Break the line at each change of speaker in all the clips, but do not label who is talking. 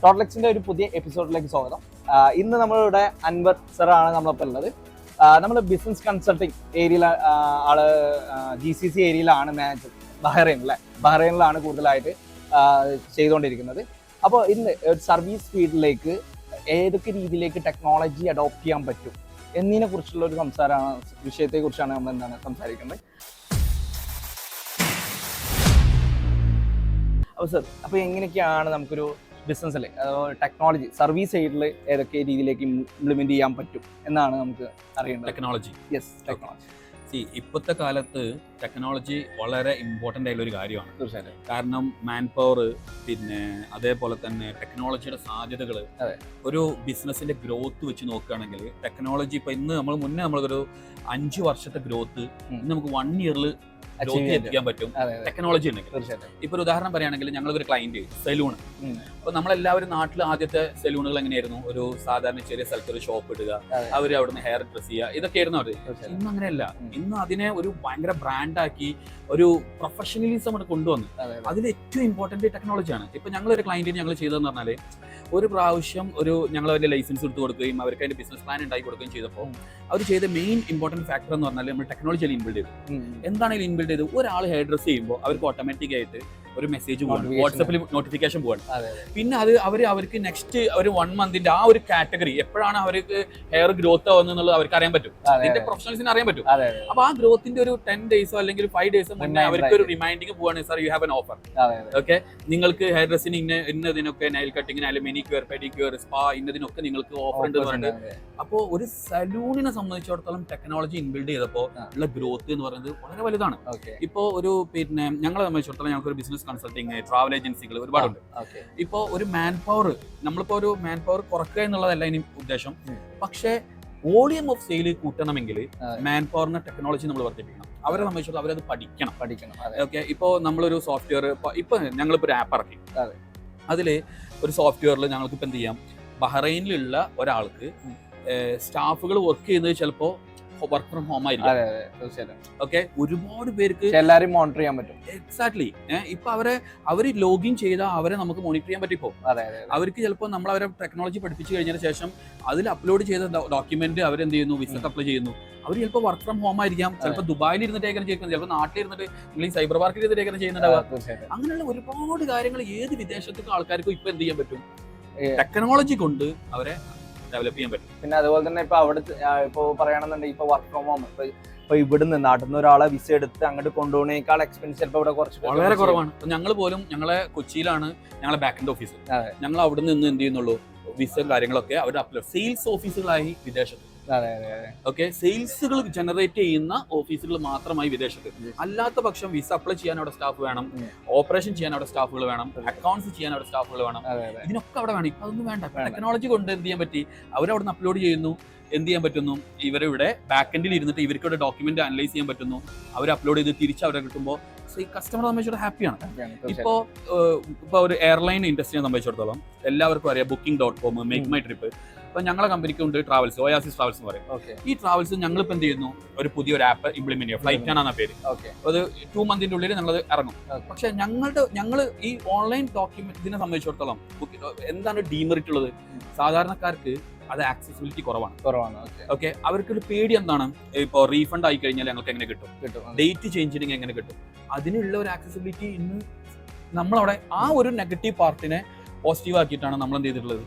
ടോട്ടലെക്സിന്റെ ഒരു പുതിയ എപ്പിസോഡിലേക്ക് സ്വാഗതം. ഇന്ന് നമ്മളിവിടെ അൻവർ സാറാണ് നമ്മളൊപ്പം ഉള്ളത്. നമ്മൾ ബിസിനസ് കൺസൾട്ടിങ് ഏരിയയിൽ ആള് GCC ഏരിയയിലാണ് മാനേജർ. ബഹ്റൈനിലാണ് കൂടുതലായിട്ട് ചെയ്തുകൊണ്ടിരിക്കുന്നത്. അപ്പോൾ ഇന്ന് ഒരു സർവീസ് ഫീൽഡിലേക്ക് ഏതൊക്കെ രീതിയിലേക്ക് ടെക്നോളജി അഡോപ്റ്റ് ചെയ്യാൻ പറ്റും എന്നതിനെ കുറിച്ചുള്ള ഒരു വിഷയത്തെക്കുറിച്ചാണ് നമ്മൾ എന്താണ് സംസാരിക്കുന്നത്. അപ്പോൾ സർ, അപ്പോൾ എങ്ങനെയൊക്കെയാണ് നമുക്കൊരു ബിസിനസ്സിൽ ടെക്നോളജി സർവീസ് സൈഡിൽ ഏതൊക്കെ രീതിയിലേക്ക് ഇംപ്ലിമെന്റ് ചെയ്യാൻ പറ്റും എന്നാണ് നമുക്ക് അറിയേണ്ടത്.
ടെക്നോളജി
ടെക്നോളജി
ഇപ്പോഴത്തെ കാലത്ത് ടെക്നോളജി വളരെ ഇമ്പോർട്ടൻ്റ് ആയിട്ടുള്ള ഒരു കാര്യമാണ്.
തീർച്ചയായിട്ടും.
കാരണം മാൻ പവർ, പിന്നെ അതേപോലെ തന്നെ ടെക്നോളജിയുടെ സാധ്യതകൾ, ഒരു ബിസിനസിന്റെ ഗ്രോത്ത് വെച്ച് നോക്കുകയാണെങ്കിൽ ടെക്നോളജി ഇപ്പൊ ഇന്ന് നമ്മളൊരു 5 വർഷത്തെ ഗ്രോത്ത് ഇന്ന് നമുക്ക് 1 ഇയറിൽ ഗ്രോത്ത് എത്തിക്കാൻ പറ്റും ടെക്നോളജി ഉണ്ടെങ്കിൽ. ഇപ്പൊ ഒരു ഉദാഹരണം പറയുകയാണെങ്കിൽ ഞങ്ങളൊരു ക്ലയന്റ് സലൂൺ. അപ്പൊ നമ്മളെല്ലാവരും നാട്ടിൽ ആദ്യത്തെ സലൂണുകൾ എങ്ങനെയായിരുന്നു? ഒരു സാധാരണ ചെറിയ സ്ഥലത്ത് ഒരു ഷോപ്പ് ഇടുക, അവർ അവിടുന്ന് ഹെയർ ഡ്രസ് ചെയ്യുക, ഇതൊക്കെയായിരുന്നു അവര്. ഇന്ന് അങ്ങനെയല്ല. ഇന്ന് അതിനെ ഒരു ഭയങ്കര ബ്രാൻഡാക്കി ഒരു പ്രൊഫഷണലിസം അവിടെ കൊണ്ടുവന്നു. അതിൽ ഏറ്റവും ഇമ്പോർട്ടന്റ് ടെക്നോളജിയാണ്. ഇപ്പൊ ഞങ്ങളൊരു ക്ലയന്റിന് ഞങ്ങൾ ചെയ്തതെന്ന് പറഞ്ഞാല് ഒരു പ്രാവശ്യം ഞങ്ങൾ അവരുടെ ലൈസൻസ് എടുത്ത് കൊടുക്കുകയും അവർക്ക് അതിന്റെ ബിസിനസ് പ്ലാൻ ഉണ്ടാക്കി കൊടുക്കുകയും ചെയ്തപ്പോൾ അവർ ചെയ്ത മെയിൻ ഇമ്പോർട്ടന്റ് ഫാക്ടർ എന്ന് പറഞ്ഞാൽ നമ്മൾ ടെക്നോളജിയിൽ ഇൻബിൽഡ് ചെയ്തു. എന്താണ് ഇൻബിൽഡ് ചെയ്ത്? ഒരാൾ ഹെയർ ഡ്രസ് ചെയ്യുമ്പോൾ അവർക്ക് ഓട്ടോമാറ്റിക് ആയിട്ട് ഒരു മെസ്സേജ് പോകണം, വാട്സാപ്പിൽ നോട്ടിഫിക്കേഷൻ പോകണം. പിന്നെ അവർക്ക് നെക്സ്റ്റ് ഒരു 1 മന്തിന്റെ ആ ഒരു കാറ്റഗറി എപ്പോഴാണ് അവർക്ക് ഹെയർ ഗ്രോത്ത് ആവുന്നത് അവർക്ക് അറിയാൻ പറ്റും. അതിന്റെ പ്രൊഫഷണൽസിന് അറിയാൻ പറ്റും. അപ്പൊ ആ ഗ്രോത്തിന്റെ ഒരു 10 ഡേയ്സോ അല്ലെങ്കിൽ 5 ഡേയ്സോ മുന്നേ അവർക്ക് ഒരു റിമൈൻഡിങ് പോവാണ്, sir you have an offer. Okay, നിങ്ങൾക്ക് ഹെയർ ഡ്രസ്സിന് ഇന്നതിനൊക്കെ നെയിൽ കട്ടിങ്ങിന് അല്ലെങ്കിൽ മെനിക്യൂർ, പെഡിക്യൂർ, സ്പാ ഇന്നതിനൊക്കെ നിങ്ങൾക്ക് ഓഫർ ഉണ്ട് പറഞ്ഞിട്ട്. അപ്പോ ഒരു സലൂണിനെ സംബന്ധിച്ചിടത്തോളം ടെക്നോളജി ഇൻബിൽഡ് ചെയ്തപ്പോൾ ഉള്ള ഗ്രോത്ത് എന്ന് പറയുന്നത് വളരെ വലുതാണ്. ഇപ്പോ ഒരു ഞങ്ങളെ സംബന്ധിച്ചിടത്തോളം ഞങ്ങൾക്ക് ഒരു ബിസിനസ് കൺസൾട്ടിങ്, ട്രാവൽ ഏജൻസികൾ ഒരുപാടുണ്ട്. ഇപ്പോ ഒരു മാൻ പവർ, നമ്മളിപ്പോ ഒരു മാൻ പവർ കുറക്കുക എന്നുള്ളതല്ല ഇനി ഉദ്ദേശം. പക്ഷേ വോളിയം ഓഫ് സെയിൽ കൂട്ടണമെങ്കിൽ മാൻ പവറിന്റെ ടെക്നോളജി നമ്മൾ വർദ്ധിപ്പിക്കണം. അവരെ സംബന്ധിച്ചിടത്തോളം അവരത് പഠിക്കണം. ഓക്കെ, ഇപ്പോ നമ്മളൊരു സോഫ്റ്റ്വെയർ ഇപ്പൊ ഞങ്ങളിപ്പോ ഒരു ആപ്പ് ഇറക്കി. അതില് ഒരു സോഫ്റ്റ്വെയറിൽ ഞങ്ങൾക്ക് ഇപ്പൊ എന്ത് ചെയ്യാം? ബഹ്റൈനിലുള്ള ഒരാൾക്ക് സ്റ്റാഫുകൾ വർക്ക് ചെയ്യുന്നത് ചിലപ്പോ വർക്ക് ഫ്രം ഹോം ആയിരിക്കും. ഓക്കെ, ഒരുപാട് പേർക്ക്
എല്ലാവരും മോണിറ്റർ ചെയ്യാൻ പറ്റും.
എക്സാക്ട്ലി. ഇപ്പൊ അവര് ലോഗിൻ ചെയ്താൽ അവരെ നമുക്ക് മോണിറ്റർ ചെയ്യാൻ പറ്റും. ഇപ്പോൾ അവർക്ക് ചിലപ്പോൾ നമ്മൾ അവരെ ടെക്നോളജി പഠിപ്പിച്ചു കഴിഞ്ഞതിന് ശേഷം അതിൽ അപ്ലോഡ് ചെയ്ത ഡോക്യുമെന്റ് അവരെന്ത് ചെയ്യുന്നു? വിസക്ക് അപ്ലൈ ചെയ്യുന്നു. അവർ ചിലപ്പോൾ വർക്ക് ഫ്രം ഹോം ആയിരിക്കാം, ചിലപ്പോൾ ദുബായിൽ ഇരുന്നിട്ടേക്കാണ് ചെയ്യുന്നത്, ചിലപ്പോൾ നാട്ടിലിരുന്നിട്ട് നിങ്ങൾ ഈ സൈബർ പാർക്കിൽ ഇരുന്നിട്ടേക്കാണ് ചെയ്യുന്നുണ്ടാവുക. അങ്ങനെയുള്ള ഒരുപാട് കാര്യങ്ങൾ ഏത് വിദേശത്തേക്കും ആൾക്കാർക്കും ഇപ്പൊ എന്ത് ചെയ്യാൻ പറ്റും? ടെക്നോളജി കൊണ്ട് അവരെ ഡെവലപ്പ് ചെയ്യാൻ പറ്റും.
പിന്നെ അതുപോലെ തന്നെ ഇപ്പൊ അവിടെ ഇപ്പൊ പറയുകയാണെന്നുണ്ടെങ്കിൽ ഇപ്പൊ വർക്ക് ഫ്രം ഹോം ഇപ്പൊ ഇവിടുന്ന് നാട്ടിൽ നിന്ന് ഒരാളെ വിസ എടുത്ത് അങ്ങോട്ട് കൊണ്ടുപോകുന്നേക്കാൾ എക്സ്പെൻസ് ചിലപ്പോൾ ഇവിടെ കുറച്ച്
വളരെ കുറവാണ്. ഞങ്ങൾ പോലും ഞങ്ങളെ കൊച്ചിയിലാണ് ഞങ്ങളെ ബാക്ക് ഓഫീസ്. ഞങ്ങൾ അവിടെ നിന്ന് എന്ത് ചെയ്യുന്നുള്ളൂ? വിസ കാര്യങ്ങളൊക്കെ അവരുടെ അപ്ലോഡ് സെയിൽസ് ഓഫീസുകളായി വിദേശത്ത്. ഓക്കെ, സെയിൽസുകൾ ജനറേറ്റ് ചെയ്യുന്ന ഓഫീസുകൾ മാത്രമായി വിദേശത്ത്. അല്ലാത്ത പക്ഷം വിസ അപ്ലൈ ചെയ്യാൻ അവിടെ സ്റ്റാഫ് വേണം, ഓപ്പറേഷൻ ചെയ്യാൻ അവിടെ സ്റ്റാഫുകൾ വേണം, അക്കൗണ്ട്സ് ചെയ്യാൻ അവിടെ സ്റ്റാഫുകൾ വേണം. ഇതിനൊക്കെ അവിടെ വേണം. ഇപ്പൊ അതൊന്നും വേണ്ട. ടെക്നോളജി കൊണ്ട് എന്ത് ചെയ്യാൻ പറ്റി? അവരവിടെ നിന്ന് അപ്ലോഡ് ചെയ്യുന്നു. എന്ത് ചെയ്യാൻ പറ്റുന്നു? ഇവരുടെ ബാക്ക്-എൻഡിൽ ഇരുന്നിട്ട് ഇവർക്കുടെ ഡോക്യുമെന്റ് അനലൈസ് ചെയ്യാൻ പറ്റുന്നു. അവർ അപ്ലോഡ് ചെയ്ത് തിരിച്ച് അവരെ കിട്ടുമ്പോൾ കസ്റ്റമറെ സംബന്ധിച്ചിടത്തോളം ഹാപ്പിയാണ്. ഇപ്പോ ഒരു എയർലൈൻ ഇൻഡസ്ട്രിയെ സംബന്ധിച്ചിടത്തോളം എല്ലാവർക്കും അറിയാം booking.com, മേക്ക് മൈ ട്രിപ്പ്. ഇപ്പൊ ഞങ്ങളെ കമ്പനിക്ക് ഉണ്ട് ട്രാവൽസ്, ഒയാസിസ് ട്രാവൽസ് എന്ന് പറയും. ഈ ട്രാവൽസ് ഞങ്ങളിപ്പോ എന്ത് ചെയ്യുന്നു? ഒരു പുതിയൊരു ആപ്പ് ഇംപ്ലിമെന്റ് ചെയ്യുക, ഫ്ലൈറ്റ് ആണ് പേര്. അത് 2 മന്തിന്റെ ഉള്ളിൽ ഞങ്ങൾ ഇറങ്ങും. പക്ഷെ ഞങ്ങൾ ഈ ഓൺലൈൻ ഡോക്യുമെന്റ് ഇതിനെ സംബന്ധിച്ചിടത്തോളം എന്താണ് ഡീമെറിറ്റ് ഉള്ളത്? സാധാരണക്കാർക്ക് അത് ആക്സസിബിലിറ്റി കുറവാണ്. ഓക്കെ, അവർക്കൊരു പേടി എന്താണ്? ഇപ്പോൾ റീഫണ്ട് ആയി കഴിഞ്ഞാൽ ഞങ്ങൾക്ക് എങ്ങനെ കിട്ടും? ഡേറ്റ് ചേഞ്ചിങ് എങ്ങനെ കിട്ടും? അതിനുള്ള ഒരു ആക്സസിബിലിറ്റി ഇന്ന് നമ്മളവിടെ ആ ഒരു നെഗറ്റീവ് പാർട്ടിനെ പോസിറ്റീവ് ആക്കിയിട്ടാണ് നമ്മൾ എന്ത് ചെയ്തിട്ടുള്ളത്?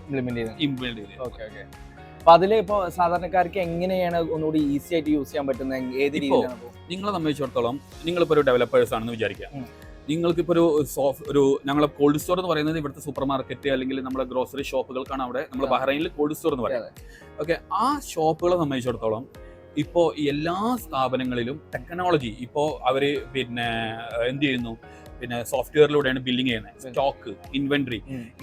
ഇംപ്ലിമെന്റ് ചെയ്തത്.
അപ്പൊ അതില് ഇപ്പൊ സാധാരണക്കാർക്ക് എങ്ങനെയാണ് ഒന്നുകൂടി ഈസി ആയിട്ട് യൂസ് ചെയ്യാൻ പറ്റുന്നത്? ഏത് രീതിയിലാണ്?
നിങ്ങളെ സംബന്ധിച്ചിടത്തോളം നിങ്ങളിപ്പോ ഒരു ഡെവലപ്പേഴ്സ് ആണെന്ന് വിചാരിക്കുക. നിങ്ങൾക്കിപ്പോൾ ഒരു ഞങ്ങളെ കോൾഡ് സ്റ്റോർ എന്ന് പറയുന്നത് ഇവിടുത്തെ സൂപ്പർ മാർക്കറ്റ് അല്ലെങ്കിൽ നമ്മുടെ ഗ്രോസറി ഷോപ്പുകൾക്കാണ് അവിടെ നമ്മൾ ബഹ്റൈനിൽ കോൾഡ് സ്റ്റോർ എന്ന് പറയുന്നത്. ഓക്കെ, ആ ഷോപ്പുകളെ സംബന്ധിച്ചിടത്തോളം ഇപ്പോൾ എല്ലാ സ്ഥാപനങ്ങളിലും ടെക്നോളജി ഇപ്പോൾ അവർ എന്ത് ചെയ്യുന്നു? സോഫ്റ്റ്വെയറിലൂടെയാണ് ബില്ലിംഗ് ചെയ്യുന്നത്. Stock, inventory,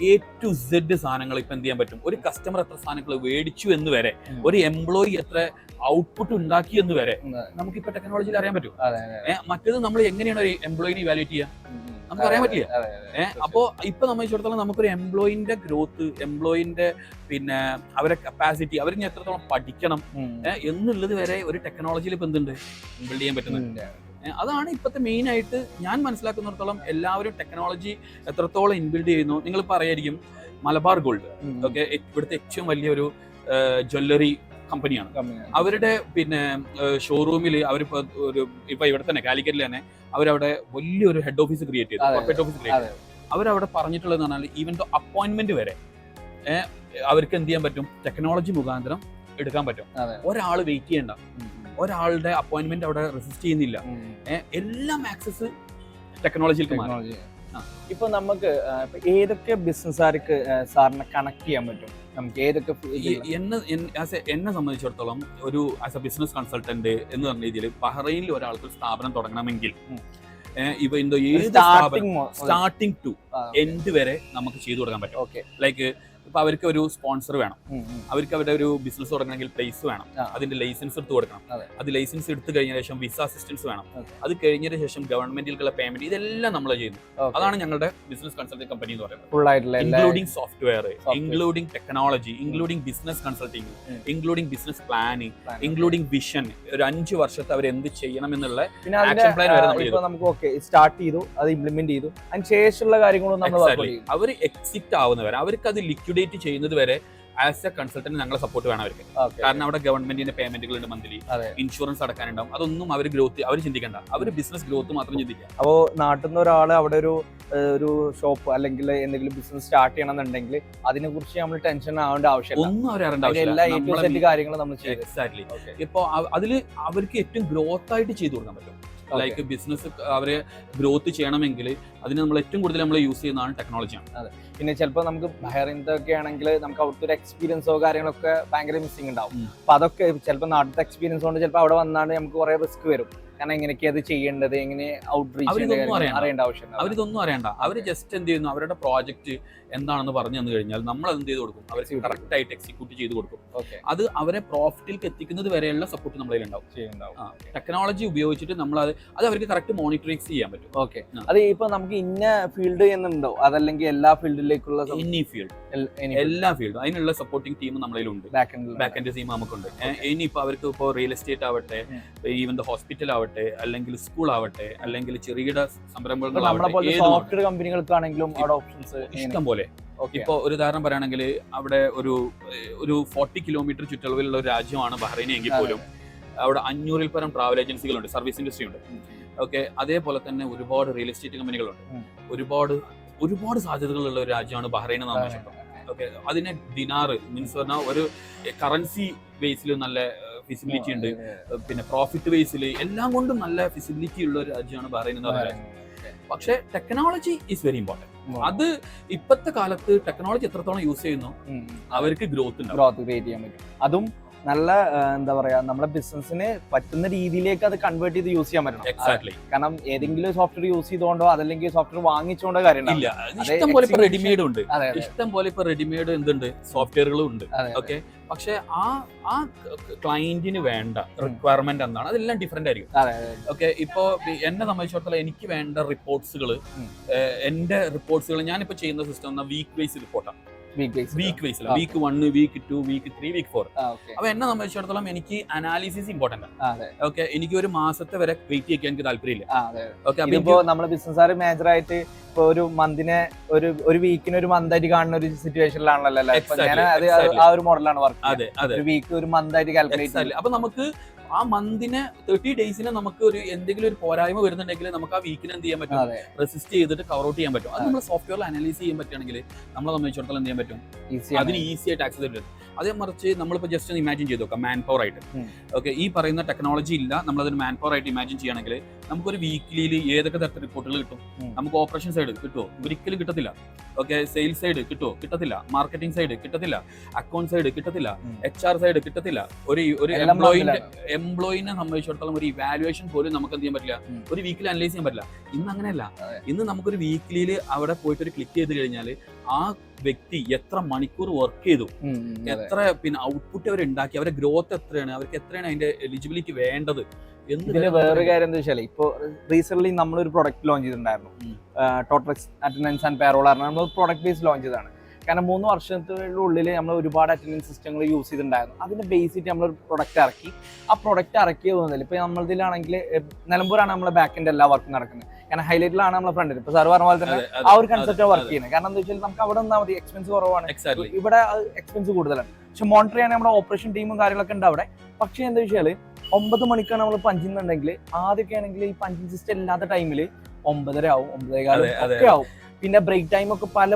A to Z സാധനങ്ങൾ ഇപ്പൊ എന്ത് ചെയ്യാൻ പറ്റും? ഒരു കസ്റ്റമർ എത്ര സാധനങ്ങൾ മേടിച്ചു എന്ന് വരെ, ഒരു എംപ്ലോയി എത്ര ഔട്ട്പുട്ട് ഉണ്ടാക്കി എന്ന് വരെ നമുക്കിപ്പോ ടെക്നോളജിയിൽ അറിയാൻ പറ്റും. മറ്റേത് നമ്മൾ എങ്ങനെയാണ് ഒരു എംപ്ലോയിനെ ഇവാലുവേറ്റ് ചെയ്യുക? നമുക്ക് അറിയാൻ പറ്റില്ല. അപ്പോ ഇപ്പൊ സംബന്ധിച്ചിടത്തോളം നമുക്കൊരു എംപ്ലോയിന്റെ ഗ്രോത്ത്, എംപ്ലോയിന്റെ അവരെ കപ്പാസിറ്റി, അവരിനി എത്രത്തോളം പഠിക്കണം എന്നുള്ളത് വരെ ഒരു ടെക്നോളജിയിൽ ഇപ്പൊ എന്തുണ്ട്? ബിൽഡ് ചെയ്യാൻ പറ്റുന്നുണ്ട്. അതാണ് ഇപ്പോഴത്തെ മെയിൻ ആയിട്ട് ഞാൻ മനസ്സിലാക്കുന്നിടത്തോളം എല്ലാവരും ടെക്നോളജി എത്രത്തോളം ഇൻബിൽഡ് ചെയ്യുന്നു. നിങ്ങൾ പറയായിരിക്കും മലബാർ ഗോൾഡ്. ഓക്കെ, ഇവിടുത്തെ ഏറ്റവും വലിയൊരു ജ്വല്ലറി കമ്പനിയാണ്. അവരുടെ പിന്നെ ഷോറൂമിൽ അവരിപ്പോ ഇപ്പൊ ഇവിടെ തന്നെ കാലിക്കറ്റിൽ തന്നെ അവരവിടെ വലിയൊരു ഹെഡ് ഓഫീസ് ക്രിയേറ്റ് ചെയ്തു, കോർപ്പറേറ്റ് ഓഫീസ് ക്രിയേറ്റ് ചെയ്തു. അവരവിടെ പറഞ്ഞിട്ടുള്ളതെന്ന് പറഞ്ഞാൽ ഈവൻ അപ്പോയിന്റ്മെന്റ് വരെ അവർക്ക് എന്ത് ചെയ്യാൻ പറ്റും, ടെക്നോളജി മുഖാന്തരം എടുക്കാൻ പറ്റും. ഒരാൾ വെയിറ്റ് ചെയ്യണ്ട, ഒരാളുടെ അപ്പോയിന്റ്മെന്റ് അവിടെ റെസിസ്റ്റ് ചെയ്യുന്നില്ല. എല്ലാം ആക്സസ് ടെക്നോളജിയിലേക്ക് മാറി.
ഇപ്പൊ നമുക്ക് ഏതൊക്കെ ബിസിനസ്സുകാർക്ക് സാറിനെ കണക്ട് ചെയ്യാൻ പറ്റും? നമുക്ക് ഏതൊക്കെ
എന്നെ സംബന്ധിച്ചിടത്തോളം ഒരു ആസ് എ ബിസിനസ് കൺസൾട്ടന്റ് എന്ന് പറഞ്ഞ രീതിയിൽ ബഹ്റൈനിൽ ഒരാൾക്ക് സ്ഥാപനം തുടങ്ങണമെങ്കിൽ സ്റ്റാർട്ടിംഗ് ടു എൻഡ് വരെ നമുക്ക് ചെയ്തു കൊടുക്കാൻ പറ്റും. ലൈക്ക് ഇപ്പൊ അവർക്ക് ഒരു സ്പോൺസർ വേണം, അവർക്ക് അവരുടെ ഒരു ബിസിനസ് തുടങ്ങണമെങ്കിൽ പ്ലേസ് വേണം, അതിന്റെ ലൈസൻസ് എടുത്ത് കൊടുക്കണം. അത് ലൈസൻസ് എടുത്തു കഴിഞ്ഞ ശേഷം വിസ അസിസ്റ്റൻസ് വേണം, അത് കഴിഞ്ഞതിന് ശേഷം ഗവൺമെന്റിലേക്കുള്ള പേയ്മെന്റ്, ഇതെല്ലാം നമ്മൾ ചെയ്യുന്നു. അതാണ് ഞങ്ങളുടെ ബിസിനസ് കൺസൾട്ടിംഗ് കമ്പനി എന്ന് പറയുന്നത്. Including software, including technology, including business consulting, including business planning, including vision, ഒരു 5 വർഷത്തെ അവർ എന്ത് ചെയ്യണം എന്നുള്ള ആക്ഷൻ പ്ലാൻ വരെ
നമുക്ക് സ്റ്റാർട്ട് ചെയ്തു, അത് ഇംപ്ലിമെന്റ് ചെയ്തു, അതിന് ശേഷമുള്ള കാര്യങ്ങളും നമ്മൾ
അവർ എക്സിറ്റ് ആവുന്നവരെ, അവർക്ക് അത് ലിക്വിഡേറ്റ് ചെയ്യുന്നത് വരെ ആസ് എ കൺസൾട്ടന്റ് ഞങ്ങളെ സപ്പോർട്ട് വേണം അവർക്ക്. കാരണം അവിടെ ഗവൺമെന്റിന്റെ പേയ്മെന്റുകൾ ഉണ്ട്, മന്ത്ലി ഇൻഷുറൻസ് അടക്കാനുണ്ടാവും. അതൊന്നും അവർ ഗ്രോത്ത് അവർ ചിന്തിക്കണ്ട, അവർ ബിസിനസ് ഗ്രോത്ത് മാത്രം ചിന്തിക്കുക.
അപ്പോൾ നാട്ടിൽ നിന്ന് ഒരാൾ അവിടെ ഒരു ഷോപ്പ് അല്ലെങ്കിൽ എന്തെങ്കിലും ബിസിനസ് സ്റ്റാർട്ട് ചെയ്യണമെന്നുണ്ടെങ്കിൽ അതിനെ കുറിച്ച് നമ്മൾ ടെൻഷൻ ആവേണ്ട ആവശ്യമില്ല,
ഒന്നും അവർ അറിയേണ്ട
എല്ലാ കാര്യങ്ങളും നമ്മൾ ചെയ്യും.
എക്സാക്ട്ലി. ഇപ്പൊ അതിൽ അവർക്ക് ഏറ്റവും ഗ്രോത്ത് ആയിട്ട് ചെയ്തു കൊടുക്കാൻ പറ്റും. ലൈക്ക് ബിസിനസ് അവരെ ഗ്രോത്ത് ചെയ്യണമെങ്കിൽ അതിന് നമ്മൾ ഏറ്റവും കൂടുതൽ നമ്മൾ യൂസ് ചെയ്യുന്നതാണ് ടെക്നോളജിയാണ്.
അതെ, പിന്നെ ചിലപ്പോൾ നമുക്ക് ബഹ്റൈനിലൊക്കെ ആണെങ്കിൽ നമുക്ക് അവിടുത്തെ ഒരു എക്സ്പീരിയൻസോ കാര്യങ്ങളൊക്കെ ഭയങ്കര മിസ്സിംഗ് ഉണ്ടാവും. അപ്പൊ അതൊക്കെ ചിലപ്പോൾ നാട്ടിലത്തെ എക്സ്പീരിയൻസ് കൊണ്ട് ചിലപ്പോൾ അവിടെ വന്നാണ്ട് നമുക്ക് കുറെ റിസ്ക് വരും. കാരണം എങ്ങനെയൊക്കെ അത് ചെയ്യേണ്ടത്, എങ്ങനെ ഔട്ട്റീച്ച് അറിയേണ്ട ആവശ്യമില്ല.
അവരിതൊന്നും അറിയണ്ട, അവർ ജസ്റ്റ് എന്ത് ചെയ്യുന്നു, അവരുടെ പ്രോജക്റ്റ് എന്താണെന്ന് പറഞ്ഞു തന്നു കഴിഞ്ഞാൽ നമ്മൾ അത് എന്ത് ചെയ്ത് കൊടുക്കും, അവർക്ക് കറക്റ്റ് ആയിട്ട് എക്സിക്യൂട്ട് ചെയ്ത് കൊടുക്കും. അത് അവരെ പ്രോഫിറ്റിലേക്ക് എത്തിക്കുന്നത് വരെയുള്ള സപ്പോർട്ട് നമ്മളതിൽ ഉണ്ടാവും. ടെക്നോളജി ഉപയോഗിച്ചിട്ട് നമ്മൾ അത് അവർക്ക് കറക്റ്റ് മോണിറ്ററിംഗ് ചെയ്യാൻ പറ്റും.
ഓക്കെ, അത് ഇപ്പൊ നമുക്ക് ഇന്ന ഫീൽഡ് എന്നുണ്ടോ, അതല്ലെങ്കിൽ എല്ലാ ഫീൽഡിലേക്കുള്ള
എല്ലാ ഫീൽഡും അതിനുള്ള സപ്പോർട്ടിംഗ് ടീം നമ്മളിലുണ്ട്, ബാക്ക് എൻഡ് ടീം നമുക്കുണ്ട്. ഇനിയിപ്പോ അവർക്ക് ഇപ്പോൾ റിയൽ എസ്റ്റേറ്റ് ആവട്ടെ, ഈവൻ ഹോസ്പിറ്റൽ ആവട്ടെ, അല്ലെങ്കിൽ സ്കൂൾ ആവട്ടെ, അല്ലെങ്കിൽ ചെറുകിട സംരംഭങ്ങൾ,
സോഫ്റ്റ്വെയർ കമ്പനികൾക്കാണെങ്കിലും അവിടെ ഓപ്ഷൻസ്
ഇഷ്ടം പോലെ. ഇപ്പൊ ഒരു ഉദാഹരണം പറയുകയാണെങ്കിൽ അവിടെ ഒരു 40 കിലോമീറ്റർ ചുറ്റളവിലുള്ള ഒരു രാജ്യമാണ് ബഹ്റൈൻ എങ്കിൽ പോലും അവിടെ 500-ൽ പരം ട്രാവൽ ഏജൻസികളുണ്ട്, സർവീസ് ഇൻഡസ്ട്രി ഉണ്ട്. ഓക്കെ, അതേപോലെ തന്നെ ഒരുപാട് റിയൽ എസ്റ്റേറ്റ് കമ്പനികളുണ്ട്, ഒരുപാട് സാധ്യതകളുള്ള ഒരു രാജ്യമാണ് ബഹ്റൈൻ എന്ന് സംബന്ധിച്ചിടത്തോളം. ഓക്കെ, അതിനെ ദിനാർ മീൻസ് പറഞ്ഞാൽ ഒരു കറൻസി ബേസിൽ നല്ല ഫിസിബിലിറ്റി ഉണ്ട്, പിന്നെ പ്രോഫിറ്റ് ബേസിൽ എല്ലാം കൊണ്ടും നല്ല ഫിസിബിലിറ്റി ഉള്ള ഒരു രാജ്യമാണ് ബഹ്റൈൻ എന്ന് പറയുന്നത്. പക്ഷേ ടെക്നോളജി ഈസ് വെരി ഇമ്പോർട്ടന്റ്. അത് ഇപ്പോഴത്തെ കാലത്ത് ടെക്നോളജി എത്രത്തോളം യൂസ് ചെയ്യുന്നു അവർക്ക് ഗ്രോത്ത്
ക്രിയേറ്റ് ചെയ്യാൻ പറ്റും. അതും നല്ല എന്താ പറയാ, നമ്മുടെ ബിസിനസിന് പറ്റുന്ന രീതിയിലേക്ക് അത് കൺവേർട്ട് ചെയ്ത് യൂസ് ചെയ്യാൻ പറ്റണം.
എക്സാക്ട്ലി.
കാരണം ഏതെങ്കിലും സോഫ്റ്റ്വെയർ യൂസ് ചെയ്തോണ്ടോ അതല്ലെങ്കിൽ സോഫ്റ്റ്വെയർ വാങ്ങിച്ചോണ്ടോ കാര്യമില്ല.
ഇഷ്ടം പോലെ ഇപ്പൊ റെഡിമെയ്ഡ് ഉണ്ട്, ഇഷ്ടം പോലെ ഇപ്പൊ റെഡിമെയ്ഡ് എന്തുണ്ട്, സോഫ്റ്റ്വെയറുകളും ഉണ്ട്. ഓക്കെ, പക്ഷെ ആ ക്ലയന്റിന് വേണ്ട റിക്വയർമെന്റ് എന്താണ്, അതെല്ലാം ഡിഫറെന്റ് ആയിരിക്കും. ഓക്കെ, ഇപ്പോ എന്നെ സംബന്ധിച്ചിടത്തോളം എനിക്ക് വേണ്ട റിപ്പോർട്ട്സുകൾ, എന്റെ റിപ്പോർട്ട്സുകൾ ഞാനിപ്പോ ചെയ്യുന്ന സിസ്റ്റം വീക്ക് ബേസ് റിപ്പോർട്ടാണ്. Week 1, week 2, week 3, week 4. അപ്പൊ എന്നെ സംബന്ധിച്ചിടത്തോളം എനിക്ക് അനാലിസിസ് ഇമ്പോർട്ടന്റ് ആണ്. ഓക്കെ, എനിക്ക് ഒരു മാസത്തെ വരെ വെയിറ്റ് ചെയ്യാൻ എനിക്ക് താല്പര്യമില്ല.
ഇപ്പോ നമ്മള് ബിസിനസ് മാനേജർ ആയിട്ട് ഇപ്പൊ ഒരു മന്തിനെ ഒരു വീക്കിന് ഒരു മന്തായിട്ട് കാണുന്ന ഒരു സിറ്റുവേഷനിലാണല്ലോ. ആ ഒരു മോഡലാണ് വർക്ക്. ഒരു വീക്ക് ഒരു മന്തായിട്ട് കാൽക്കുലേറ്റ്.
അപ്പൊ നമുക്ക് ആ മന്തിനെ 30 ഡേയ്സിന് നമുക്ക് ഒരു എന്തെങ്കിലും ഒരു പോരായ്മ വരുന്നുണ്ടെങ്കിൽ നമുക്ക് ആ വീക്കിന് എന്ത് ചെയ്യാൻ പറ്റും, റെസിസ്റ്റ് ചെയ്തിട്ട് കവർ ഔട്ട് ചെയ്യാൻ പറ്റും. അത് നമ്മൾ സോഫ്റ്റ്വെയറിൽ അനലൈസ് ചെയ്യാൻ പറ്റുകയാണെങ്കിൽ നമ്മളെ സംബന്ധിച്ചിടത്തോളം എന്ത് ചെയ്യാൻ പറ്റും, അതിന് ഈസി ആയിട്ട് ആക്സസ് ചെയ്യാൻ പറ്റും. അതേ മറിച്ച് നമ്മളിപ്പോൾ ജസ്റ്റ് ഒന്ന് ഇമാജിൻ ചെയ്ത് നോക്കാം, മാൻ പവർ ആയിട്ട്. ഓക്കെ, ഈ പറയുന്ന ടെക്നോളജി ഇല്ല, നമ്മളതൊരു മാൻ പവർ ആയിട്ട് ഇമാജിൻ ചെയ്യുകയാണെങ്കിൽ നമുക്കൊരു വീക്കിലിയിൽ ഏതൊക്കെ തരത്തിൽ റിപ്പോർട്ടുകൾ കിട്ടും. നമുക്ക് ഓപ്പറേഷൻ സൈഡ് കിട്ടുമോ, ഒരിക്കലും കിട്ടത്തില്ല. ഓക്കെ, സെയിൽസ് സൈഡ് കിട്ടത്തില്ല, മാർക്കറ്റിംഗ് സൈഡ് കിട്ടത്തില്ല, അക്കൗണ്ട് സൈഡ് കിട്ടത്തില്ല, HR സൈഡ് കിട്ടത്തില്ല. ഒരു എംപ്ലോയിനെ സംബന്ധിച്ചിടത്തോളം ഒരു ഇവാലുവേഷൻ പോലും നമുക്ക് എന്ത് ചെയ്യാൻ പറ്റില്ല, ഒരു വീക്കിൽ അനലൈസ് ചെയ്യാൻ പറ്റില്ല. ഇന്ന് അങ്ങനെയല്ല. ഇന്ന് നമുക്കൊരു വീക്കിലിയിൽ അവിടെ പോയിട്ട് ഒരു ക്ലിക്ക് ചെയ്ത് കഴിഞ്ഞാൽ ആ വ്യക്തി എത്ര മണിക്കൂർ വർക്ക് ചെയ്തു, എത്ര പിന്നെ ഔട്ട്പുട്ട് അവർ ഉണ്ടാക്കി, അവരുടെ ഗ്രോത്ത് എത്രയാണ്, അവർക്ക് എത്രയാണ് അതിന്റെ എലിജിബിലിറ്റി വേണ്ടത്.
ഇതിന് വേറൊരു കാര്യം എന്താ വെച്ചാൽ, ഇപ്പോൾ റീസെന്റ് നമ്മളൊരു പ്രൊഡക്റ്റ് ലോഞ്ച് ചെയ്തിട്ടുണ്ടായിരുന്നു, ടോട്ടൽ അറ്റൻഡൻസ് ആൻഡ് പേറോൾ ആണ്. നമ്മൾ പ്രൊഡക്റ്റ് ബേസ് ലോഞ്ച് ചെയ്തതാണ്. കാരണം 3 വർഷത്തിനുള്ളിൽ നമ്മൾ ഒരുപാട് അറ്റൻഡൻസ് സിസ്റ്റങ്ങൾ യൂസ് ചെയ്തിട്ടുണ്ടായിരുന്നു. അതിന്റെ ബേസിറ്റ് നമ്മളൊരു പ്രൊഡക്റ്റ് ഇറക്കി. ആ പ്രൊഡക്റ്റ് ഇറക്കിയത് തോന്നുന്നില്ല. ഇപ്പൊ നമ്മളതിലാണെങ്കിൽ നിലമ്പൂരാണ് നമ്മളെ ബാക്ക് എൻഡ് എല്ലാ വർക്കും നടക്കുന്നത്. കാരണം ഹൈലൈറ്റിലാണ് നമ്മളെ ഫ്രണ്ടിൽ ഇപ്പൊ സാർ പറഞ്ഞ പോലെ തന്നെ ആ ഒരു കൺസെപ്റ്റ് വർക്ക് ചെയ്യുന്നത്. കാരണം എന്താ വെച്ചാൽ നമുക്ക് അവിടെ നിന്നാൽ മതി, എക്സ്പെൻസ് കുറവാണ്, ഇവിടെ എക്സ്പെൻസ് കൂടുതലാണ്. പക്ഷെ മോണിറ്റർ ചെയ്യാൻ നമ്മുടെ ഓപ്പറേഷൻ ടീമും കാര്യങ്ങളൊക്കെ ഉണ്ട് അവിടെ. പക്ഷെ എന്താ വെച്ചാൽ 9 മണിക്കാണ് നമ്മൾ പഞ്ചിന്നുണ്ടെങ്കിൽ ആദ്യമൊക്കെ ആണെങ്കിൽ ഈ പഞ്ചിങ് സിസ്റ്റം ഇല്ലാത്ത ടൈമിൽ 9:30 ആവും, 9:15 ഒക്കെ ആവും. പിന്നെ ബ്രേക്ക് ടൈം ഒക്കെ പല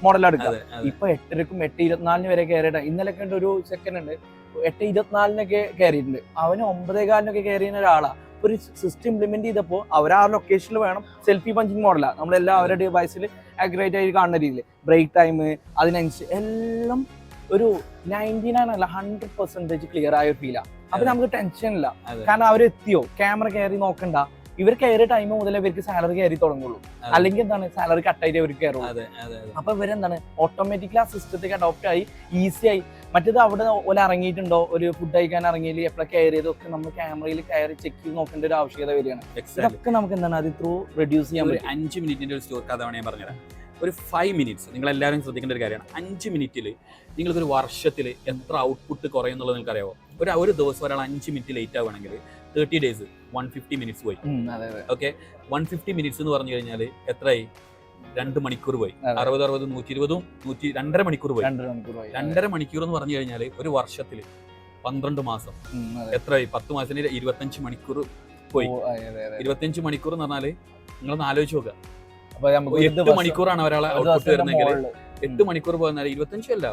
മോഡലെടുക്കാം. ഇപ്പൊ 8:00-ക്കും 8:24 വരെ കയറിയിട്ട് ഇന്നലെയൊക്കെ ഉണ്ട് ഒരു സെക്കൻഡ് ഉണ്ട് 8:24 കയറിയിട്ടുണ്ട്. അവന് 9:15 കയറിയുന്ന ഒരാളാ. ഒരു സിസ്റ്റം ഇംപ്ലിമെന്റ് ചെയ്തപ്പോൾ അവർ ആ ലൊക്കേഷനിൽ വേണം. സെൽഫി പഞ്ചിങ് മോഡലാണ്, നമ്മളെല്ലാം അവരുടെ ഡിവൈസിൽ ആഗ്രേറ്റ് ആയി കാണുന്ന രീതിയിൽ ബ്രേക്ക് ടൈം അതിനനുസരിച്ച് എല്ലാം ഒരു 99 അല്ല 100% ക്ലിയർ ആയ ഫീലാണ്. അപ്പൊ നമുക്ക് ടെൻഷൻ ഇല്ല, കാരണം അവരെത്തിയോ ക്യാമറ കയറി നോക്കണ്ട. ഇവർ കയറിയ ടൈം മുതലേ ഇവർക്ക് സാലറി കയറി തുടങ്ങുള്ളൂ, അല്ലെങ്കിൽ എന്താണ് സാലറി കട്ടായിട്ട് അവർക്ക് കയറുള്ളൂ. അപ്പൊ ഇവരെന്താണ് ഓട്ടോമാറ്റിക്കലി ആ സിസ്റ്റത്തേക്ക് അഡോപ്റ്റ് ആയി ഈസി ആയി. മറ്റേത് അവിടെ ഓല ഇറങ്ങിയിട്ടുണ്ടോ, ഒരു ഫുഡ് കഴിക്കാൻ ഇറങ്ങിയില്ല, എപ്പോഴാണ് കയറിയതൊക്കെ നമ്മൾ ക്യാമറയിൽ കയറി ചെക്ക് ചെയ്ത് നോക്കേണ്ട ഒരു ആവശ്യകത വരികയാണ്. ഇതൊക്കെ നമുക്ക് എന്താണ് അത് ത്രൂ റെഡ്യൂസ് ചെയ്യാൻ പറ്റും. 5
മിനിറ്റിന്റെ ഒരു സ്റ്റോർ കഥ ഞാൻ പറഞ്ഞുതരാം. ഒരു 5 മിനിറ്റ്സ് നിങ്ങൾ എല്ലാവരും ശ്രദ്ധിക്കേണ്ട ഒരു കാര്യമാണ്. 5 മിനിറ്റിൽ നിങ്ങൾക്കൊരു വർഷത്തിൽ എത്ര ഔട്ട്പുട്ട് കുറയുന്നുള്ളത് നിങ്ങൾക്ക് അറിയാമോ? ഒരു ദിവസം ഒരാൾ 5 മിനിറ്റ് ലേറ്റ് ആവുകയാണെങ്കിൽ 30 ഡേയ്സ് 150 മിനിറ്റ്സ് പോയി. ഓക്കെ, 150 മിനിറ്റ്സ് എന്ന് പറഞ്ഞു കഴിഞ്ഞാൽ എത്രയായി? 2 മണിക്കൂർ പോയി. 60, 120, 2.5 മണിക്കൂർ പോയി. 2.5 മണിക്കൂർ എന്ന് പറഞ്ഞു കഴിഞ്ഞാൽ ഒരു വർഷത്തിൽ 12 മാസം എത്രയായി? 10 മാസത്തിന് 25 മണിക്കൂർ പോയി. 25 മണിക്കൂർ എന്ന് പറഞ്ഞാൽ നിങ്ങളൊന്ന് ആലോചിച്ച് നോക്കുക. 8 മണിക്കൂറാണ് ഒരാളെ ഔട്ട്പുട്ട് വരുന്നെങ്കിൽ 8 മണിക്കൂർ പോകുന്ന 25 അല്ല,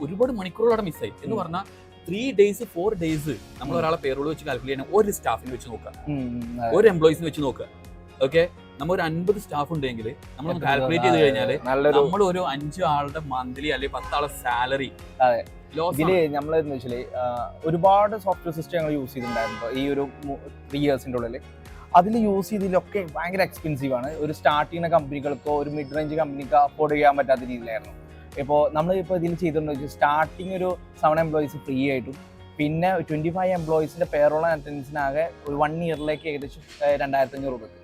ഒരുപാട് മണിക്കൂറുകളവിടെ മിസ്സായി എന്ന് പറഞ്ഞാൽ 3 ഡേയ്സ് 4 ഡേയ്സ് നമ്മൾ ഒരാളെ പേരോട് വെച്ച് കാൽക്കുലേറ്റ് ചെയ്യണം. ഒരു സ്റ്റാഫിന് വെച്ച് നോക്കുക, ഒരു എംപ്ലോയീസിന് വെച്ച് നോക്കുക. ഓക്കെ, നമ്മൾ ഒരു 50 സ്റ്റാഫ് ഉണ്ടെങ്കിൽ നമ്മൾ കാൽക്കുലേറ്റ് ചെയ്ത് കഴിഞ്ഞാൽ നമ്മൾ ഒരു 5 ആളുടെ മന്ത്ലി അല്ലെങ്കിൽ 10 ആളെ സാലറി
ഇതില് നമ്മളെന്ന് വെച്ചാല് ഒരുപാട് സോഫ്റ്റ്വെയർ സിസ്റ്റം ഞങ്ങൾ യൂസ് ചെയ്തിട്ടുണ്ടായിരുന്നു ഈ ഒരു 3 ഇയേഴ്സിന്റെ ഉള്ളിൽ. അതിൽ യൂസ് ചെയ്തതിലൊക്കെ ഭയങ്കര എക്സ്പെൻസീവ് ആണ്. ഒരു സ്റ്റാർട്ട് ചെയ്യുന്ന കമ്പനികൾക്കോ ഒരു മിഡ് റേഞ്ച് കമ്പനിക്കോ അഫോർഡ് ചെയ്യാൻ പറ്റാത്ത രീതിയിലായിരുന്നു. ഇപ്പോൾ നമ്മളിപ്പോൾ ഇതിൽ ചെയ്തിട്ടുണ്ടെന്ന് വെച്ചാൽ സ്റ്റാർട്ടിങ് ഒരു 7 എംപ്ലോയീസ് ഫ്രീ ആയിട്ടും പിന്നെ 25 എംപ്ലോയീസിന്റെ പേറോൾ അറ്റൻഡൻസിനാകെ ഒരു 1 ഇയറിലേക്ക് ഏകദേശം 2,500 രൂപക്ക്.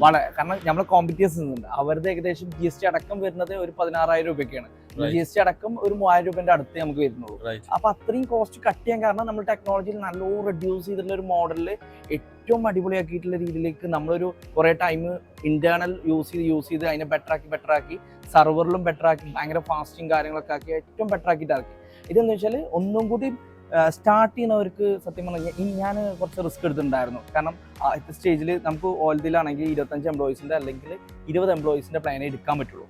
വളരെ കാരണം നമ്മൾ കോമ്പറ്റീഷൻസ് ഉണ്ട്, അവരുടെ ഏകദേശം GST അടക്കം വരുന്നത് ഒരു 16,000 രൂപയ്ക്കാണ്. GST അടക്കം ഒരു 3,000 രൂപേന്റെ അടുത്ത് നമുക്ക് വരുന്നുള്ളൂ. അപ്പൊ അത്രയും കോസ്റ്റ് കട്ട് ചെയ്യാൻ കാരണം നമ്മൾ ടെക്നോളജിയിൽ നല്ലോണം റെഡ്യൂസ് ചെയ്തിട്ടുള്ള ഒരു മോഡലിൽ ഏറ്റവും അടിപൊളിയാക്കിയിട്ടുള്ള രീതിയിലേക്ക് നമ്മളൊരു കുറെ ടൈം ഇന്റേണൽ യൂസ് ചെയ്ത് അതിനെ ബെറ്റർ ആക്കി സർവറിലും ബെറ്റർ ആക്കി ഭയങ്കര ഫാസ്റ്റിങ് കാര്യങ്ങളൊക്കെ ആക്കി ഏറ്റവും ബെറ്റർ ആക്കിയിട്ട് ഇറക്കി. ഇതെന്ന് വെച്ചാൽ ഒന്നും കൂടി സ്റ്റാർട്ട് ചെയ്യുന്നവർക്ക് സത്യം പറഞ്ഞാൽ ഞാൻ കുറച്ച് റിസ്ക് എടുത്തിട്ടുണ്ടായിരുന്നു. കാരണം ആദ്യത്തെ സ്റ്റേജിൽ നമുക്ക് ഓൽഡിലാണെങ്കിൽ 25 എംപ്ലോയീസിന്റെ അല്ലെങ്കിൽ 20 എംപ്ലോയീസിന്റെ പ്ലാൻ എടുക്കാൻ പറ്റുള്ളൂ,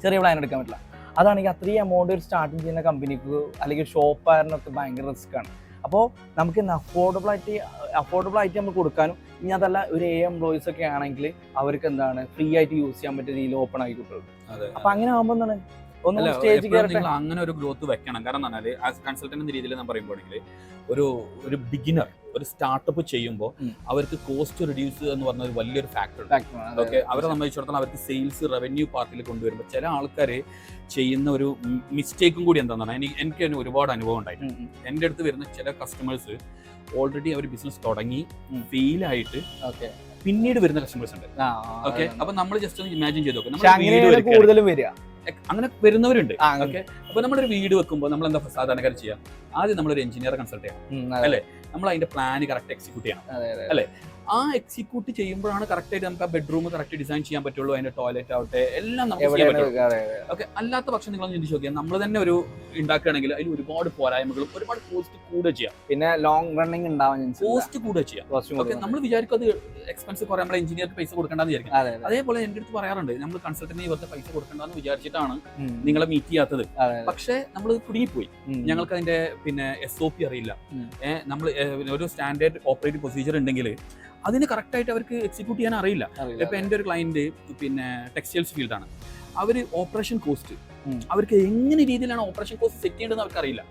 ചെറിയ പ്ലാൻ എടുക്കാൻ പറ്റില്ല. അതാണെങ്കിൽ അത്രയും എമൗണ്ട് ഒരു സ്റ്റാർട്ടിങ് ചെയ്യുന്ന കമ്പനിക്ക് അല്ലെങ്കിൽ ഷോപ്പുകാരനൊക്കെ ഭയങ്കര റിസ്ക് ആണ്. അപ്പോൾ നമുക്ക് അഫോർഡബിൾ ആയിട്ട് നമ്മൾ കൊടുക്കാനും, ഇനി അതല്ല ഒരു 7 എംപ്ലോയീസ് ഒക്കെ ആണെങ്കിൽ അവർക്ക് എന്താണ് ഫ്രീ ആയിട്ട് യൂസ് ചെയ്യാൻ പറ്റിയ രീതിയിൽ ഓപ്പൺ ആക്കി കിട്ടും. അപ്പൊ അങ്ങനെ ആകുമ്പോൾ എന്താണ്
നിങ്ങൾ അങ്ങനെ ഒരു ഗ്രോത്ത് വെക്കണം. കാരണം എന്താ പറഞ്ഞാൽ ആസ് കൺസൾട്ടന്റ് എന്ന രീതിയിൽ ഞാൻ പറയുമ്പോഴെങ്കിൽ ഒരു ബിഗിനർ ഒരു സ്റ്റാർട്ടപ്പ് ചെയ്യുമ്പോൾ അവർക്ക് കോസ്റ്റ് റിഡ്യൂസ് എന്ന് പറഞ്ഞ ഒരു വലിയൊരു ഫാക്ടർ. ഓക്കെ, അവരെ സംബന്ധിച്ചിടത്തോളം അവർക്ക് സെയിൽസ് റവന്യൂ പാർട്ടിൽ കൊണ്ടുവരുമ്പോൾ ചില ആൾക്കാർ ചെയ്യുന്ന ഒരു മിസ്റ്റേക്കും കൂടി എന്താണെന്ന് പറഞ്ഞാൽ എനിക്ക് തന്നെ ഒരുപാട് അനുഭവം ഉണ്ടായിട്ടുണ്ട്. എൻ്റെ അടുത്ത് വരുന്ന ചില കസ്റ്റമേഴ്സ് ഓൾറെഡി അവർ ബിസിനസ് തുടങ്ങി ഫെയിലായിട്ട് പിന്നീട് വരുന്ന കസ്റ്റമേഴ്സ് ഉണ്ട്. ഓക്കെ, അപ്പൊ നമ്മൾ ജസ്റ്റ് ഒന്ന് ഇമാജിൻ ചെയ്ത് നോക്കാം,
കൂടുതലും വരിക
അങ്ങനെ വരുന്നവരുണ്ട്. ഓക്കെ, അപ്പൊ നമ്മളൊരു വീട് വെക്കുമ്പോൾ നമ്മൾ എന്താ സാധാരണക്കാർ ചെയ്യാം? ആദ്യം നമ്മളൊരു എഞ്ചിനീയർ കൺസൾട്ട് ചെയ്യണം അല്ലെ, നമ്മൾ അതിന്റെ പ്ലാൻ കറക്റ്റ് എക്സിക്യൂട്ട് ചെയ്യണം അല്ലെ. ആ എക്സിക്യൂട്ട് ചെയ്യുമ്പോഴാണ് കറക്റ്റ് ആയിട്ട് നമുക്ക് ആ ബെഡ്റൂം കറക്റ്റ് ഡിസൈൻ ചെയ്യാൻ പറ്റുള്ളൂ, അതിന്റെ ടോയ്ലറ്റ് ആവട്ടെ എല്ലാം നമുക്ക് ചെയ്യാൻ പറ്റുള്ളൂ. ഓക്കെ, അല്ലാത്ത പക്ഷം നിങ്ങൾ ചിന്തിച്ച് നോക്കിയാൽ നമ്മൾ തന്നെ ഒരു ഉണ്ടാക്കുകയാണെങ്കിൽ അതിൽ ഒരുപാട് പോരായ്മകളും ഒരുപാട് കോസ്റ്റ് കൂടെ ചെയ്യാം,
പിന്നെ ലോങ് റണ്ണിങ് ഉണ്ടാവാൻ
കോസ്റ്റ് കൂടെ ചെയ്യാം. ഓക്കെ, നമ്മൾ വിചാരിക്കും അത് എക്സ്പെൻസ് കുറേ നമ്മൾ എഞ്ചിനീയർക്ക് പൈസ കൊടുക്കേണ്ടെന്ന് വിചാരിക്കും. അതേപോലെ എൻ്റെ അടുത്ത് പറയാറുണ്ട് നമ്മൾ കൺസൾട്ടന്റിന് ഇവർക്ക് പൈസ കൊടുക്കേണ്ടെന്ന് വിചാരിച്ചിട്ടാണ് നിങ്ങളെ മീറ്റ് ചെയ്യാത്തത്. പക്ഷെ നമ്മൾ കുടുങ്ങിപ്പോയി, ഞങ്ങൾക്ക് അതിന്റെ പിന്നെ SOP അറിയില്ല. നമ്മൾ ഒരു സ്റ്റാൻഡേർഡ് ഓപ്പറേറ്റിംഗ് പ്രൊസീജിയർ ഉണ്ടെങ്കിൽ അതിന് കറക്റ്റായിട്ട് അവർക്ക് എക്സിക്യൂട്ട് ചെയ്യാൻ അറിയില്ല. ഇപ്പൊ എൻ്റെ ഒരു ക്ലയന്റ് പിന്നെ ടെക്സ്റ്റൈൽസ് ഫീൽഡാണ്. അവർ ഓപ്പറേഷൻ കോസ്റ്റ് അവർക്ക് എങ്ങനെ രീതിയിലാണ് ഓപ്പറേഷൻ കോസ്റ്റ് സെറ്റ് ചെയ്യേണ്ടതെന്ന് അവർക്ക് അറിയില്ല.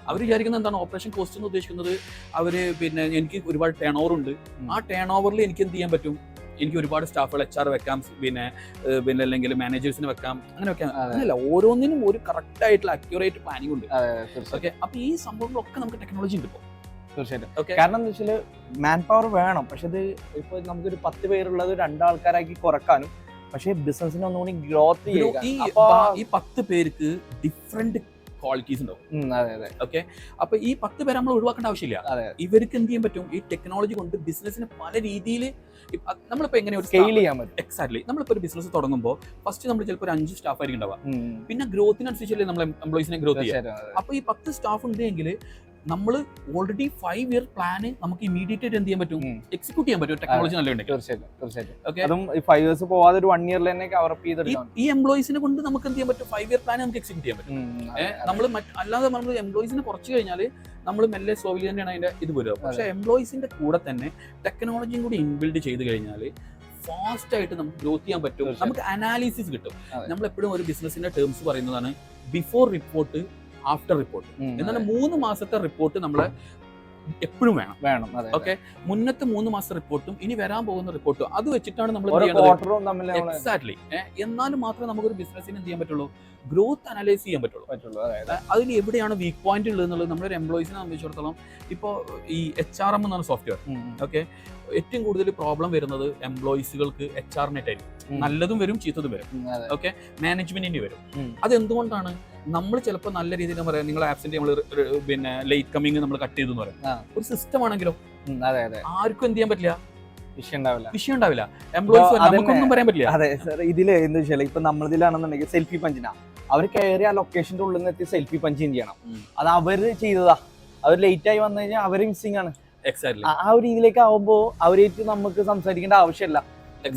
അവർ വിചാരിക്കുന്നത് എന്താണ് ഓപ്പറേഷൻ കോസ്റ്റ് എന്ന് ഉദ്ദേശിക്കുന്നത്? അവര് പിന്നെ എനിക്ക് ഒരുപാട് ടേൺ ഓവർ ഉണ്ട്, ആ ടേൺ ഓവറിൽ എനിക്ക് എന്ത് ചെയ്യാൻ പറ്റും? എനിക്ക് ഒരുപാട് സ്റ്റാഫുകൾ HR വെക്കാം, പിന്നെ അല്ലെങ്കിൽ മാനേജേഴ്സിന് വെക്കാം, അങ്ങനെ വെക്കാം. അങ്ങനെയല്ല, ഓരോന്നിനും ഒരു കറക്റ്റ് ആയിട്ടുള്ള അക്യൂറേറ്റ് പ്ലാനിംഗ് ഉണ്ട്. ഓക്കെ, അപ്പൊ ഈ സംഭവങ്ങളൊക്കെ നമുക്ക് ടെക്നോളജി ഉണ്ട് ഇപ്പോൾ.
തീർച്ചയായിട്ടും. കാരണം എന്താ വെച്ചാൽ മാൻ പവർ വേണം, പക്ഷെ ഇത് ഇപ്പൊ നമുക്കൊരു 10 പേരുള്ളത് 2 ആൾക്കാരാക്കി കുറക്കാനും, പക്ഷെ ബിസിനസിനെ ഒന്നുകൂടി ഗ്രോത്ത്
ചെയ്യുക. ഈ 10 പേർക്ക് ഡിഫറെന്റ് ക്വാളിറ്റീസ് ഉണ്ടാവും.
അതെ അതെ.
ഓക്കെ, അപ്പൊ ഈ 10 പേരെ നമ്മൾ ഒഴിവാക്കേണ്ട ആവശ്യമില്ല. ഇവർക്ക് എന്ത് ചെയ്യാൻ പറ്റും? ഈ ടെക്നോളജി കൊണ്ട് ബിസിനസിന് പല രീതിയിൽ നമ്മളിപ്പോ എങ്ങനെ ഒരു
സ്കെയിൽ ചെയ്യാൻ പറ്റും.
എക്സാക്ട്ലി. നമ്മളിപ്പോ ഒരു ബിസിനസ് തുടങ്ങുമ്പോൾ ഫസ്റ്റ് നമ്മൾ ചിലപ്പോൾ ഒരു 5 സ്റ്റാഫ് ആയിരിക്കും ഉണ്ടാവുക. പിന്നെ ഗ്രോത്തിനനുസരിച്ചല്ലേ നമ്മൾ എംപ്ലോയീസിനെ ഗ്രോത്ത് ചെയ്യാം. അപ്പൊ ഈ 10 സ്റ്റാഫ് ഉണ്ടെങ്കിൽ നമ്മൾ ഓൾറെഡി 5 ഇയർ പ്ലാന് നമുക്ക് ഇമീഡിയറ്റ് ആയിട്ട് എന്ത് ചെയ്യാൻ പറ്റും? എക്സിക്യൂട്ട് ചെയ്യാൻ പറ്റും. ടെക്നോളജി നല്ലുണ്ടെങ്കിൽ.
അതും 5 ഇയേഴ്സ് പോവാതെ ഒരു 1 ഇയറിൽ തന്നെ കവർ അപ്പ് ചെയ്തെടുക്കാം.
ഈ എംപ്ലോയീസിനെ കൊണ്ട് നമുക്ക് എന്ത് ചെയ്യാൻ പറ്റും? 5 ഇയർ പ്ലാൻ നമുക്ക് എക്സിക്യൂട്ട് ചെയ്യാൻ പറ്റും. നമ്മൾ അല്ലാതെ നമ്മൾ എംപ്ലോയീസിനെ കുറച്ച് കഴിഞ്ഞാൽ നമ്മൾ മെല്ലെ സ്ലോലി തന്നെയാണ് അതിന്റെ ഇത് വരിക. പക്ഷെ എംപ്ലോയീസിന്റെ കൂടെ തന്നെ ടെക്നോളജിയും കൂടി ഇൻബിൽഡ് ചെയ്ത് കഴിഞ്ഞാൽ ഫാസ്റ്റ് ആയിട്ട് നമുക്ക് ഗ്രോത്ത് ചെയ്യാൻ പറ്റും. നമുക്ക് അനാലിസിസ് കിട്ടും. നമ്മൾ എപ്പോഴും ഒരു ബിസിനസിന്റെ ടേംസ് പറയുന്നതാണ് ബിഫോർ റിപ്പോർട്ട്, ആഫ്റ്റർ റിപ്പോർട്ട്. എന്നാൽ 3 മാസത്തെ റിപ്പോർട്ട് നമ്മളെ എപ്പോഴും വേണം. ഓക്കെ, മുന്നത്തെ 3 മാസത്തെ റിപ്പോർട്ടും ഇനി വരാൻ പോകുന്ന റിപ്പോർട്ടും അത് വെച്ചിട്ടാണ് നമ്മൾ എക്സാക്ട്ലി. എന്നാലും മാത്രമേ നമുക്കൊരു ബിസിനസിന് എന്ത് ചെയ്യാൻ പറ്റുള്ളൂ? ഗ്രോത്ത് അനലൈസ് ചെയ്യാൻ പറ്റുള്ളൂ. അതിൽ എവിടെയാണ് വീക്ക് പോയിന്റ് ഉള്ളത് എന്നുള്ളത് നമ്മളൊരു എംപ്ലോയീസിനെ സംബന്ധിച്ചിടത്തോളം ഇപ്പോൾ ഈ HRM എന്നാണ് സോഫ്റ്റ്വെയർ. ഓക്കെ, ഏറ്റവും കൂടുതൽ പ്രോബ്ലം വരുന്നത് എംപ്ലോയീസുകൾക്ക് HR-നെറ്റ് ആയിരിക്കും. നല്ലതും വരും, ചീത്തതും വരും. ഓക്കെ, മാനേജ്മെന്റിന് വരും. അതെന്തുകൊണ്ടാണ്? നമ്മൾ ചിലപ്പോൾ നല്ല രീതിയിൽ പറയാം, നിങ്ങളുടെ ആബ്സെന്റ് നമ്മൾ പിന്നെ ലേറ്റ് കമ്മിങ് നമ്മൾ കട്ട് ചെയ്തു എന്ന് പറയാം. ഒരു സിസ്റ്റം ആണെങ്കിലോ ആർക്കും എന്ത് ചെയ്യാൻ പറ്റില്ല, വിഷയം ഉണ്ടാവില്ല. എംപ്ലോയീസ് നമുക്കൊന്നും പറയാൻ പറ്റില്ല.
അതെ സാർ, ഇതില് എന്താ വെച്ചാൽ ഇപ്പൊ നമ്മളിതിലാണെന്നുണ്ടെങ്കിൽ സെൽഫി പഞ്ചിനാ അവർ കയറി ആ ലൊക്കേഷന്റെ ഉള്ളിൽ നിന്ന് എത്തി സെൽഫി പഞ്ചിങ് ചെയ്യണം. അത് അവര് ചെയ്തതാ. അവർ ലേറ്റ് ആയി വന്നു കഴിഞ്ഞാൽ അവര് മിസ്സിംഗ് ആണ്. ആ ഒരു രീതിയിലേക്ക് ആവുമ്പോ അവരായിട്ട് നമുക്ക് സംസാരിക്കേണ്ട ആവശ്യമില്ല.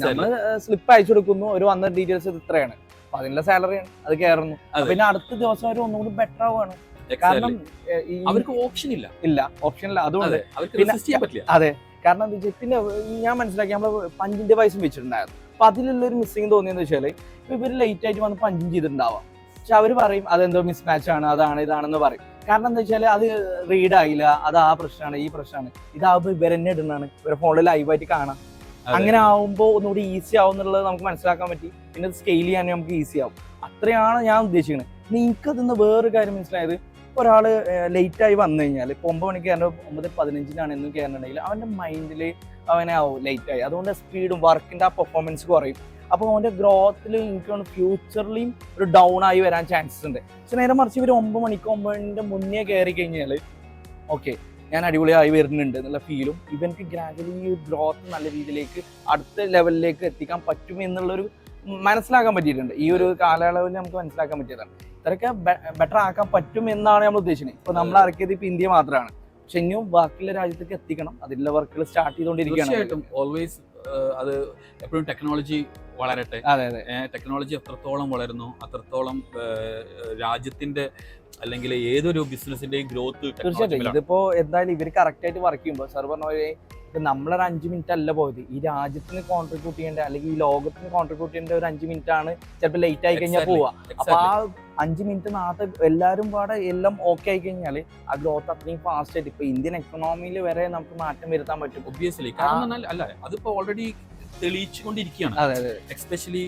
നമ്മള് സ്ലിപ്പ് അയച്ചു കൊടുക്കുന്നു, ഒരു വന്ന ഡീറ്റെയിൽസ് ഇത്രയാണ്, അപ്പൊ അതിന്റെ സാലറിയാണ്, അത് കയറുന്നു. പിന്നെ അടുത്ത ദിവസം അവർ ഒന്നുകൂടി ബെറ്റർ ആവുകയാണ്. കാരണം
അവർക്ക് ഓപ്ഷൻ ഇല്ല.
അതുകൊണ്ട് അതെ. കാരണം എന്താ വെച്ചാൽ പിന്നെ ഞാൻ മനസ്സിലാക്കി നമ്മള് പഞ്ചിന്റെ പൈസ വെച്ചിട്ടുണ്ടായിരുന്നു. അപ്പൊ അതിലുള്ളൊരു മിസ്സിംഗ് തോന്നിയെന്ന് വെച്ചാല് ഇവര് ലേറ്റ് ആയിട്ട് വന്ന് പഞ്ചിങ് ചെയ്തിട്ടുണ്ടാവാം. പക്ഷെ അവര് പറയും അതെന്തോ മിസ് മാച്ച് ആണ്, അതാണ് ഇതാണെന്ന് പറയും. കാരണം എന്താ വെച്ചാൽ അത് റീഡ് ആയില്ല, അത് ആ പ്രശ്നമാണ്, ഈ പ്രശ്നമാണ്. ഇതാവുമ്പോ ഇവരെന്നെ ഇടുന്നതാണ്, ഇവരെ ഫോണിൽ ലൈവായിട്ട് കാണാം. അങ്ങനെ ആവുമ്പോൾ ഒന്നുകൂടി ഈസി ആവും എന്നുള്ളത് നമുക്ക് മനസ്സിലാക്കാൻ പറ്റി. പിന്നെ സ്കെയിൽ ചെയ്യാൻ നമുക്ക് ഈസി ആവും. അത്രയാണ് ഞാൻ ഉദ്ദേശിക്കുന്നത്. എനിക്കതിന്ന് വേറൊരു കാര്യം മനസ്സിലായത്, ഒരാള് ലേറ്റ് ആയി വന്നു കഴിഞ്ഞാൽ ഇപ്പൊ 9 മണിക്ക് കയറേണ്ട 9:15 എന്നും കയറണമെങ്കിൽ അവന്റെ മൈൻഡിൽ അവനാവും ലേറ്റ് ആയി. അതുകൊണ്ട് സ്പീഡും വർക്കിന്റെ ആ പെർഫോമൻസ് കുറയും. അപ്പോൾ അവന്റെ ഗ്രോത്തിൽ എനിക്ക് ഫ്യൂച്ചറിലും ഒരു ഡൗൺ ആയി വരാൻ ചാൻസസ് ഉണ്ട്. പക്ഷെ നേരെ മറിച്ച് ഇവർ 9 മണിക്ക് 9ന്റെ മുന്നേ കയറി കഴിഞ്ഞാൽ ഓക്കെ ഞാൻ അടിപൊളിയായി വരുന്നുണ്ട് എന്നുള്ള ഫീലും ഇവർക്ക് ഗ്രാജുവലി ഈ ഗ്രോത്ത് നല്ല രീതിയിലേക്ക് അടുത്ത ലെവലിലേക്ക് എത്തിക്കാൻ പറ്റും എന്നുള്ളൊരു മനസ്സിലാക്കാൻ പറ്റിയിട്ടുണ്ട്. ഈ ഒരു കാലയളവിൽ നമുക്ക് മനസ്സിലാക്കാൻ പറ്റിയതാണ്. ഇത്രയൊക്കെ ബെറ്റർ ആക്കാൻ പറ്റും എന്നാണ് നമ്മൾ ഉദ്ദേശിക്കുന്നത്. ഇപ്പൊ നമ്മൾ ഇറക്കിയത് ഇപ്പൊ ഇന്ത്യ മാത്രമാണ്. പക്ഷെ ഇനിയും ബാക്കിയുള്ള രാജ്യത്തേക്ക് എത്തിക്കണം. അതിലുള്ള വർക്കുകൾ സ്റ്റാർട്ട് ചെയ്തുകൊണ്ടിരിക്കുകയാണ്.
ഓൾവേസ് അത് എപ്പോഴും ടെക്നോളജി വളരട്ടെ. ടെക്നോളജി എത്രത്തോളം വളരുന്നു അത്രത്തോളം രാജ്യത്തിന്റെ അല്ലെങ്കിൽ ഏതൊരു ബിസിനസിന്റെയും ഗ്രോത്ത്.
തീർച്ചയായിട്ടും ഇതിപ്പോ എന്തായാലും ഇവർ കറക്റ്റ് ആയിട്ട് വർക്ക് ചെയ്യുമ്പോൾ സാർ പറഞ്ഞ പോലെ ഇപ്പൊ നമ്മളൊരു 5 മിനിറ്റ് അല്ല പോയത്, ഈ രാജ്യത്തിന് കോൺട്രിബ്യൂട്ട് ചെയ്യേണ്ട അല്ലെങ്കിൽ ഈ ലോകത്തിന് കോൺട്രിബ്യൂട്ട് ചെയ്യേണ്ട ഒരു 5 മിനിറ്റ് ആണ് ചിലപ്പോൾ ലേറ്റ് ആയി കഴിഞ്ഞാൽ പോവാ. അപ്പൊ ആ 5 മിനിറ്റ് നാളെ എല്ലാവരും പാടെ എല്ലാം ഓക്കെ ആയി കഴിഞ്ഞാൽ ആ ഗ്രോത്ത് അത്രയും ഫാസ്റ്റ് ആയിട്ട് ഇപ്പൊ ഇന്ത്യൻ എക്കണോമിയിൽ വരെ നമുക്ക് മാറ്റം വരുത്താൻ പറ്റും.
ഒബ്വിയസ്ലി. കാരണം അല്ല അതിപ്പോ ഓൾറെഡി തെളിയിച്ചുകൊണ്ടിരിക്കുകയാണ്. എക്സ്പെഷ്യലി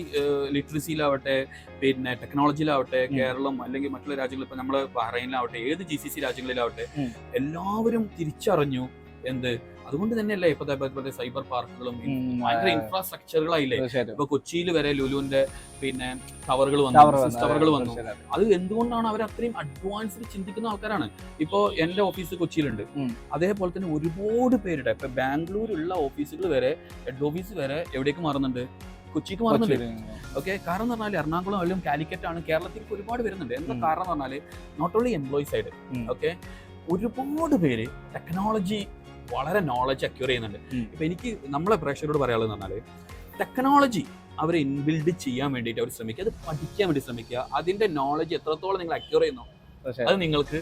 ലിറ്ററസിയിലാവട്ടെ, പിന്നെ ടെക്നോളജിയിലാവട്ടെ, കേരളം അല്ലെങ്കിൽ മറ്റുള്ള രാജ്യങ്ങൾ, ഇപ്പൊ നമ്മള് ബഹ്റൈനിലാവട്ടെ, ഏത് GCC രാജ്യങ്ങളിലാവട്ടെ, എല്ലാവരും തിരിച്ചറിഞ്ഞു എന്ത്. അതുകൊണ്ട് തന്നെയല്ലേ ഇപ്പോഴത്തെ സൈബർ പാർക്കുകളും ഭയങ്കര ഇൻഫ്രാസ്ട്രക്ചറുകളായില്ലേ. ഇപ്പൊ കൊച്ചിയിൽ വരെ ലുലുവിന്റെ പിന്നെ ടവറുകൾ വന്നു. അത് എന്തുകൊണ്ടാണ്? അവർ അത്രയും അഡ്വാൻസ്ഡ് ചിന്തിക്കുന്ന ആൾക്കാരാണ്. ഇപ്പോ എന്റെ ഓഫീസ് കൊച്ചിയിലുണ്ട്. അതേപോലെ തന്നെ ഒരുപാട് പേരുടെ ഇപ്പൊ ബാംഗ്ലൂരുള്ള ഓഫീസുകൾ വരെ, ഹെഡ് ഓഫീസ് വരെ എവിടേക്ക് മാറുന്നുണ്ട്? കൊച്ചിക്ക് മാറുന്നുണ്ട്. ഓക്കെ, കാരണം എന്ന് പറഞ്ഞാൽ എറണാകുളം അല്ലെങ്കിൽ കാലിക്കറ്റ് ആണ് കേരളത്തിലേക്ക് ഒരുപാട് വരുന്നുണ്ട്. എന്താ കാരണം എന്ന് പറഞ്ഞാൽ not only employee side, okay, ഒരുപാട് പേര് ടെക്നോളജി വളരെ നോളജ് അക്യൂർ ചെയ്യുന്നുണ്ട്. ഇപ്പൊ എനിക്ക് നമ്മളെ പ്രേക്ഷകരോട് പറയാനുള്ളത് പറഞ്ഞാല് ടെക്നോളജി അവരെ ഇൻബിൽഡ് ചെയ്യാൻ വേണ്ടിയിട്ട് അവർ ശ്രമിക്കുക, അത് പഠിക്കാൻ വേണ്ടി ശ്രമിക്കുക. അതിന്റെ നോളജ് എത്രത്തോളം നിങ്ങൾ അക്യൂർ ചെയ്യുന്നു അത് നിങ്ങൾക്ക്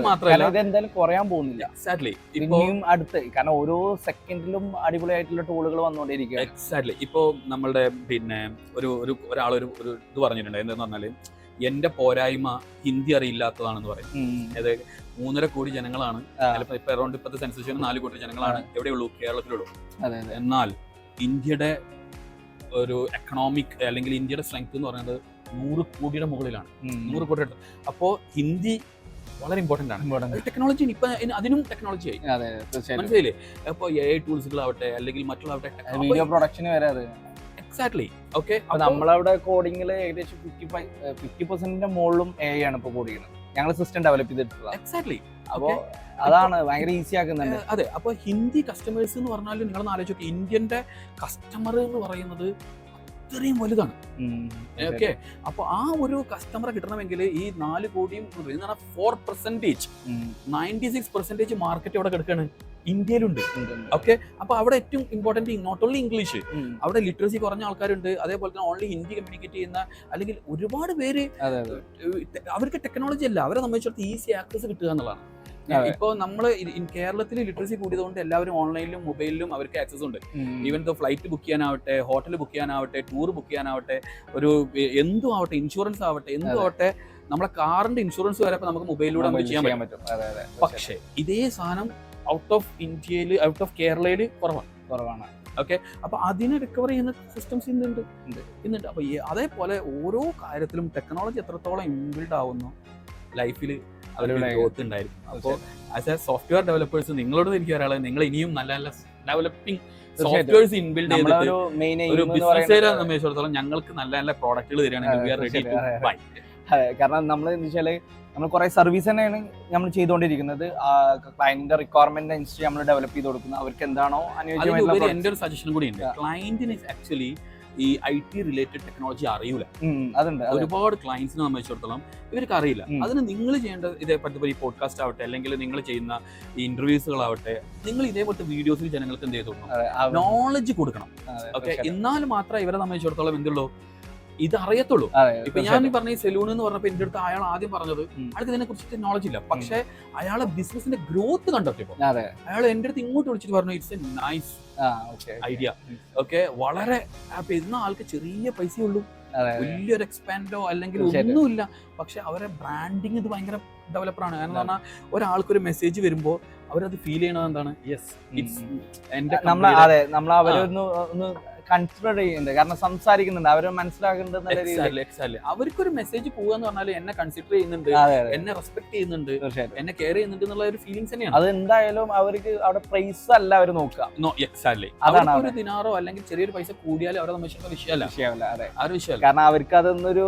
മാത്രമല്ല
എന്തായാലും കുറയാൻ പോകുന്നില്ല.
എക്സാക്ട്ലി.
ഇപ്പം അടുത്ത് കാരണം ഓരോ സെക്കൻഡിലും അടിപൊളിയായിട്ടുള്ള ടൂളുകൾ വന്നുകൊണ്ടിരിക്കുക.
എക്സാക്ട്ലി. ഇപ്പോ നമ്മളുടെ പിന്നെ ഒരാളൊരു ഇത് പറഞ്ഞിട്ടുണ്ട്. എന്താന്ന് പറഞ്ഞാല് എന്റെ പോരായ്മ ഹിന്ദി അറിയില്ലാത്തതാണെന്ന് പറയും. അതായത് 3.5 കോടി ജനങ്ങളാണ്, ഇപ്പൊ അറൗണ്ട് ഇപ്പോഴത്തെ സെൻസസിന് 4 കോടി ജനങ്ങളാണ് എവിടെയുള്ളൂ? കേരളത്തിലുള്ളൂ. എന്നാൽ ഇന്ത്യയുടെ ഒരു എക്കണോമിക് അല്ലെങ്കിൽ ഇന്ത്യയുടെ സ്ട്രെങ്ത് എന്ന് പറയുന്നത് 100 കോടിയുടെ മുകളിലാണ്. 100 കോടി. അപ്പോ ഹിന്ദി വളരെ ഇമ്പോർട്ടന്റ് ആണ്. ടെക്നോളജി ഇപ്പൊ അതിനും ടെക്നോളജി ആയി, മനസ്സിലായില്ലേ? അപ്പൊ AI ടൂൾസുകളാവട്ടെ അല്ലെങ്കിൽ മറ്റുള്ളവട്ടെ
വീഡിയോ പ്രൊഡക്ഷന് വരെ
എക്സാക്ട്ലി. ഓക്കെ,
നമ്മളവിടെ കോഡിങ്ങിൽ ഏകദേശം 50% മുകളിലും AI ആണ് ഇപ്പോൾ കോഡ് ചെയ്യുന്നത്. ഞങ്ങൾ സിസ്റ്റം ഡെവലപ്പ് ചെയ്തിട്ടുള്ളത്.
എക്സാക്ട്ലി.
അപ്പോൾ അതാണ് ഭയങ്കര ഈസി ആക്കുന്നുണ്ട്.
അതെ, അപ്പൊ ഹിന്ദി കസ്റ്റമേഴ്സ് എന്ന് പറഞ്ഞാൽ നിങ്ങളൊന്ന് ആലോചിച്ച് നോക്കി, ഇന്ത്യന്റെ കസ്റ്റമർ എന്ന് പറയുന്നത് അത്രയും വലുതാണ്. ഓക്കെ, അപ്പൊ ആ ഒരു കസ്റ്റമറെ കിട്ടണമെങ്കിൽ ഈ 4 കോടിയും 4%, 96% മാർക്കറ്റ് അവിടെ കിടക്കാണ്, ഇന്ത്യയിലുണ്ട്. ഓക്കെ, അപ്പൊ അവിടെ ഏറ്റവും ഇമ്പോർട്ടന്റ് നോട്ട് ഓൺലി ഇംഗ്ലീഷ്, അവിടെ ലിറ്ററസി കുറഞ്ഞ ആൾക്കാരുണ്ട്, അതേപോലെ തന്നെ ഓൺലി ഹിന്ദി കമ്മ്യൂണിക്കേറ്റ് ചെയ്യുന്ന അല്ലെങ്കിൽ ഒരുപാട് പേര് അവർക്ക് ടെക്നോളജി അല്ല, അവരെ സംബന്ധിച്ചിടത്ത് ഈസി ആക്സസ് കിട്ടുക എന്നുള്ളതാണ്. ഇപ്പൊ നമ്മള് കേരളത്തിൽ ലിറ്ററസി കൂടിയതുകൊണ്ട് എല്ലാവരും ഓൺലൈനിലും മൊബൈലിലും അവർക്ക് ആക്സസ് ഉണ്ട്. ഈവൻ ഫ്ലൈറ്റ് ബുക്ക് ചെയ്യാനാവട്ടെ, ഹോട്ടൽ ബുക്ക് ചെയ്യാനാവട്ടെ, ടൂർ ബുക്ക് ചെയ്യാനാവട്ടെ, ഒരു എന്തും ആവട്ടെ, ഇൻഷുറൻസ് ആവട്ടെ, എന്തും ആവട്ടെ, നമ്മളെ കാറിന്റെ ഇൻഷുറൻസ് വരെ നമുക്ക് മൊബൈലിലൂടെ നമുക്ക് ചെയ്യാൻ പറ്റും. പക്ഷേ ഇതേ സാധനം ഔട്ട് ഓഫ് ഇന്ത്യയിൽ, ഔട്ട് ഓഫ് കേരളയിൽ കുറവാണ്. ഓക്കെ, അപ്പൊ അതിനെ റിക്കവർ ചെയ്യുന്ന സിസ്റ്റംസ് ഇന്നുണ്ട്. അപ്പൊ അതേപോലെ ഓരോ കാര്യത്തിലും ടെക്നോളജി എത്രത്തോളം ഇൻബിൽഡ് ആവുന്നു ലൈഫിൽ അവരുടെ ഗ്രോത്ത് ഉണ്ടായിരിക്കും. അപ്പോൾ ആസ് എ സോഫ്റ്റ്വെയർ ഡെവലപ്പേഴ്സ് നിങ്ങളോട് എനിക്ക് പറയാനുള്ളത്, നിങ്ങൾ ഇനിയും നല്ല നല്ല ഡെവലപ്പിംഗ് സോഫ്റ്റ്വെയർസ് ഇൻബിൽഡ് ചെയ്തിട്ട് ഒരു ബിസിനസ് സംബന്ധിച്ചിടത്തോളം ഞങ്ങൾക്ക് നല്ല നല്ല പ്രോഡക്റ്റുകൾ തരികയാണെങ്കിൽ we are ready to buy.
കാരണം നമ്മൾ എന്താ വെച്ചാൽ നമ്മൾ കുറെ സർവീസ് തന്നെയാണ് നമ്മൾ ചെയ്തുകൊണ്ടിരിക്കുന്നത്. ക്ലയന്റിന്റെ റിക്വയർമെന്റ് അനുസരിച്ച് നമ്മൾ ഡെവലപ്പ് ചെയ്ത് കൊടുക്കുന്നത്. അവർക്ക് എന്താണോ അനുയോജ്യമായിട്ടുള്ള
എന്റെ ഒരു സജഷൻ കൂടി ഉണ്ട്. ക്ലയന്റിന് ആക്ച്വലി ഈ IT റിലേറ്റഡ് ടെക്നോളജി അറിയൂല. ഒരുപാട് ക്ലയൻസിനെ സംബന്ധിച്ചിടത്തോളം ഇവർക്ക് അറിയില്ല. അതിന് നിങ്ങൾ ചെയ്യേണ്ട ഇതേപറ്റി ഈ പോഡ്കാസ്റ്റ് ആവട്ടെ, അല്ലെങ്കിൽ നിങ്ങൾ ചെയ്യുന്ന ഈ ഇന്റർവ്യൂസുകളാവട്ടെ, നിങ്ങൾ ഇതേപോലത്തെ വീഡിയോസിൽ ജനങ്ങൾക്ക് എന്ത് ചെയ്തു കൊടുക്കണം, നോളജ് കൊടുക്കണം. ഓക്കെ, എന്നാൽ മാത്രമേ ഇവരെ സംബന്ധിച്ചിടത്തോളം എന്തുള്ളൂ, ഇത് അറിയത്തുള്ളൂ. ഇപ്പൊ ഞാൻ പറഞ്ഞ ഈ സെലൂൺ എന്ന് പറഞ്ഞപ്പോ എന്റെ അടുത്ത് അയാൾ ആദ്യം പറഞ്ഞത് അയാൾക്ക് ഇതിനെ കുറിച്ചിട്ട് നോളജ് ഇല്ല. പക്ഷെ അയാളെ ബിസിനസിന്റെ ഗ്രോത്ത് കണ്ടെത്തിയപ്പോ അയാൾ എന്റെ അടുത്ത് ഇങ്ങോട്ട് വിളിച്ചിട്ട് പറഞ്ഞു it's A nice idea. Okay, വളരെ ഹാപ്പി. ഇന്ന് ആൾക്ക് ചെറിയ പൈസയേ ഉള്ളൂ, വലിയൊരു എക്സ്പാൻഡോ അല്ലെങ്കിൽ ഒന്നുമില്ല, പക്ഷെ അവരെ ബ്രാൻഡിങ് ഇത് ഭയങ്കര ഡെവലപ്പറാണ്. കാരണം പറഞ്ഞാൽ ഒരാൾക്കൊരു മെസ്സേജ് വരുമ്പോ അവരത് ഫീൽ ചെയ്യണത് എന്താണ്, യെസ് ഇറ്റ്സ് എന്റെ
നമ്മൾ അവരൊന്ന് കൺസിഡർ ചെയ്യുന്നുണ്ട്, കാരണം സംസാരിക്കുന്നുണ്ട്, അവര് മനസ്സിലാക്കുന്നുണ്ട്.
അവർക്കൊരു മെസ്സേജ് പോവാന്ന് പറഞ്ഞാൽ എന്നെ കൺസിഡർ ചെയ്യുന്നുണ്ട്, എന്നെ റെസ്പെക്ട് ചെയ്യുന്നുണ്ട്, എന്നെ കെയർ ചെയ്യുന്നുണ്ട് എന്നുള്ള ഒരു ഫീലിംഗ്സ് തന്നെയാണ്.
അത് എന്തായാലും അവർക്ക് അവിടെ പ്രൈസ് അല്ല അവർ നോക്കുക.
അതാണ് ഒരു ദിനാറോ അല്ലെങ്കിൽ ചെറിയൊരു പൈസ കൂടിയാലും അവരെ സംബന്ധിച്ചിടത്തോളം വിഷയമല്ല.
കാരണം അവർക്ക് അതൊന്നൊരു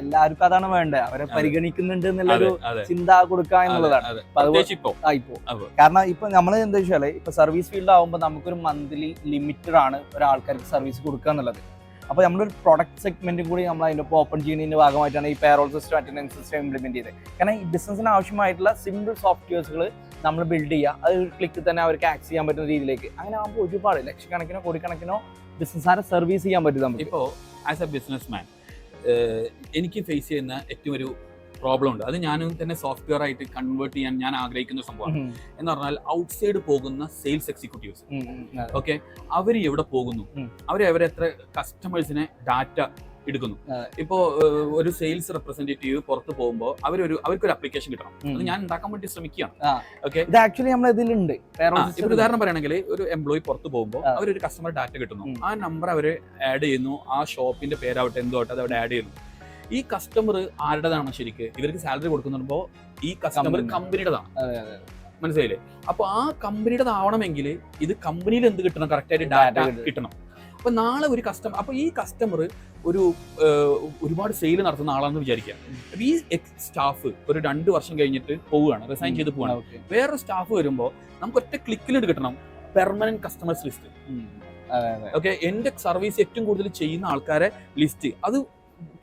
എല്ലാവർക്കും അതാണ് വേണ്ടത്, അവരെ പരിഗണിക്കുന്നുണ്ട് എന്നുള്ളൊരു ചിന്ത കൊടുക്കുക എന്നുള്ളതാണ്. കാരണം ഇപ്പൊ നമ്മൾ എന്താ വെച്ചാല് ഇപ്പൊ സർവീസ് ഫീൽഡ് ആകുമ്പോൾ നമുക്കൊരു മന്ത്ലി ലിമിറ്റഡ് ആണ് ഒരാൾക്കാർക്ക് സർവീസ് കൊടുക്കുക എന്നുള്ളത്. അപ്പോൾ നമ്മളൊരു പ്രൊഡക്റ്റ് സെഗ്മെന്റും കൂടി നമ്മൾ അതിൻ്റെ ഇപ്പോൾ ഓപ്പൺ ചെയ്യുന്നതിന്റെ ഭാഗമായിട്ടാണ് ഈ payroll system, attendance system implement ചെയ്തത്. കാരണം ഈ ബിസിനസ്സിന് ആവശ്യമായിട്ടുള്ള സിമ്പിൾ സോഫ്റ്റ്വെയർസുകൾ നമ്മൾ ബിൽഡ് ചെയ്യുക, അത് ക്ലിക്ക് തന്നെ അവർക്ക് ആക്സസ് ചെയ്യാൻ പറ്റുന്ന രീതിയിലേക്ക്. അങ്ങനെ ആകുമ്പോൾ ഒരുപാട് ലക്ഷക്കണക്കിനോ കോടിക്കണക്കിനോ ബിസിനസ്സുകാരെ സർവീസ് ചെയ്യാൻ പറ്റും നമുക്ക്.
ഇപ്പോൾ ആസ് എ ബിസിനസ് മാൻ എനിക്ക് ഫേസ് ചെയ്യുന്ന ഏറ്റവും ഒരു പ്രോബ്ലം ഉണ്ട്. അത് ഞാൻ തന്നെ സോഫ്റ്റ്വെയർ ആയിട്ട് കൺവേർട്ട് ചെയ്യാൻ ഞാൻ ആഗ്രഹിക്കുന്ന സംഭവമാണ്. എന്ന് പറഞ്ഞാൽ ഔട്ട്സൈഡ് പോകുന്ന സെയിൽസ് എക്സിക്യൂട്ടീവ്സ്, ഓക്കെ, അവർ എവിടെ പോകുന്നു, അവരെത്ര കസ്റ്റമേഴ്സിനെ ഡാറ്റ എടുക്കുന്നു. ഇപ്പോ ഒരു സെയിൽസ് റെപ്രസെന്റേറ്റീവ് പുറത്ത് പോകുമ്പോൾ അവർക്കൊരു അപ്ലിക്കേഷൻ കിട്ടണം. അത് ഞാൻ ഉണ്ടാക്കാൻ വേണ്ടി ശ്രമിക്കുകയാണ്. ഓക്കെ,
ഇത് ആക്ച്വലി നമ്മൾ ഇതിലുണ്ട്.
ഇപ്പൊ ഉദാഹരണം പറയുകയാണെങ്കിൽ ഒരു എംപ്ലോയി പുറത്ത് പോകുമ്പോൾ അവരൊരു കസ്റ്റമർ ഡാറ്റ കിട്ടുന്നു, ആ നമ്പർ അവർ ആഡ് ചെയ്യുന്നു, ആ ഷോപ്പിന്റെ പേരാവട്ടെ എന്തോ ആവട്ടെ അത് അവിടെ ആഡ് ചെയ്യുന്നു. ഈ കസ്റ്റമർ ആരുടേതാണ് ശരിക്ക്, ഇവർക്ക് സാലറി കൊടുക്കുന്നുണ്ടോ ഈ കസ്റ്റമർ കമ്പനിയുടേതാണ്, മനസ്സിലായില്ലേ? അപ്പൊ ആ കമ്പനിയുടെ ആവണമെങ്കിൽ ഇത് കമ്പനിയിൽ എന്ത് കിട്ടണം, കറക്റ്റ് ആയിട്ട് ഡാറ്റ കിട്ടണം. അപ്പൊ നാളെ ഒരു കസ്റ്റമർ, അപ്പൊ ഈ കസ്റ്റമർ ഒരുപാട് സെയിൽ നടത്തുന്ന ആളാണെന്ന് വിചാരിക്കുക. ഈ സ്റ്റാഫ് ഒരു 2 വർഷം കഴിഞ്ഞിട്ട് പോവുകയാണ്, റിസൈൻ ചെയ്ത് പോവുകയാണ്. വേറൊരു സ്റ്റാഫ് വരുമ്പോൾ നമുക്ക് ഒറ്റ ക്ലിക്കിലിട്ട് കിട്ടണം പെർമനന്റ് കസ്റ്റമേഴ്സ് ലിസ്റ്റ്. ഓക്കെ, എന്റെ സർവീസ് ഏറ്റവും കൂടുതൽ ചെയ്യുന്ന ആൾക്കാരെ ലിസ്റ്റ്, അത്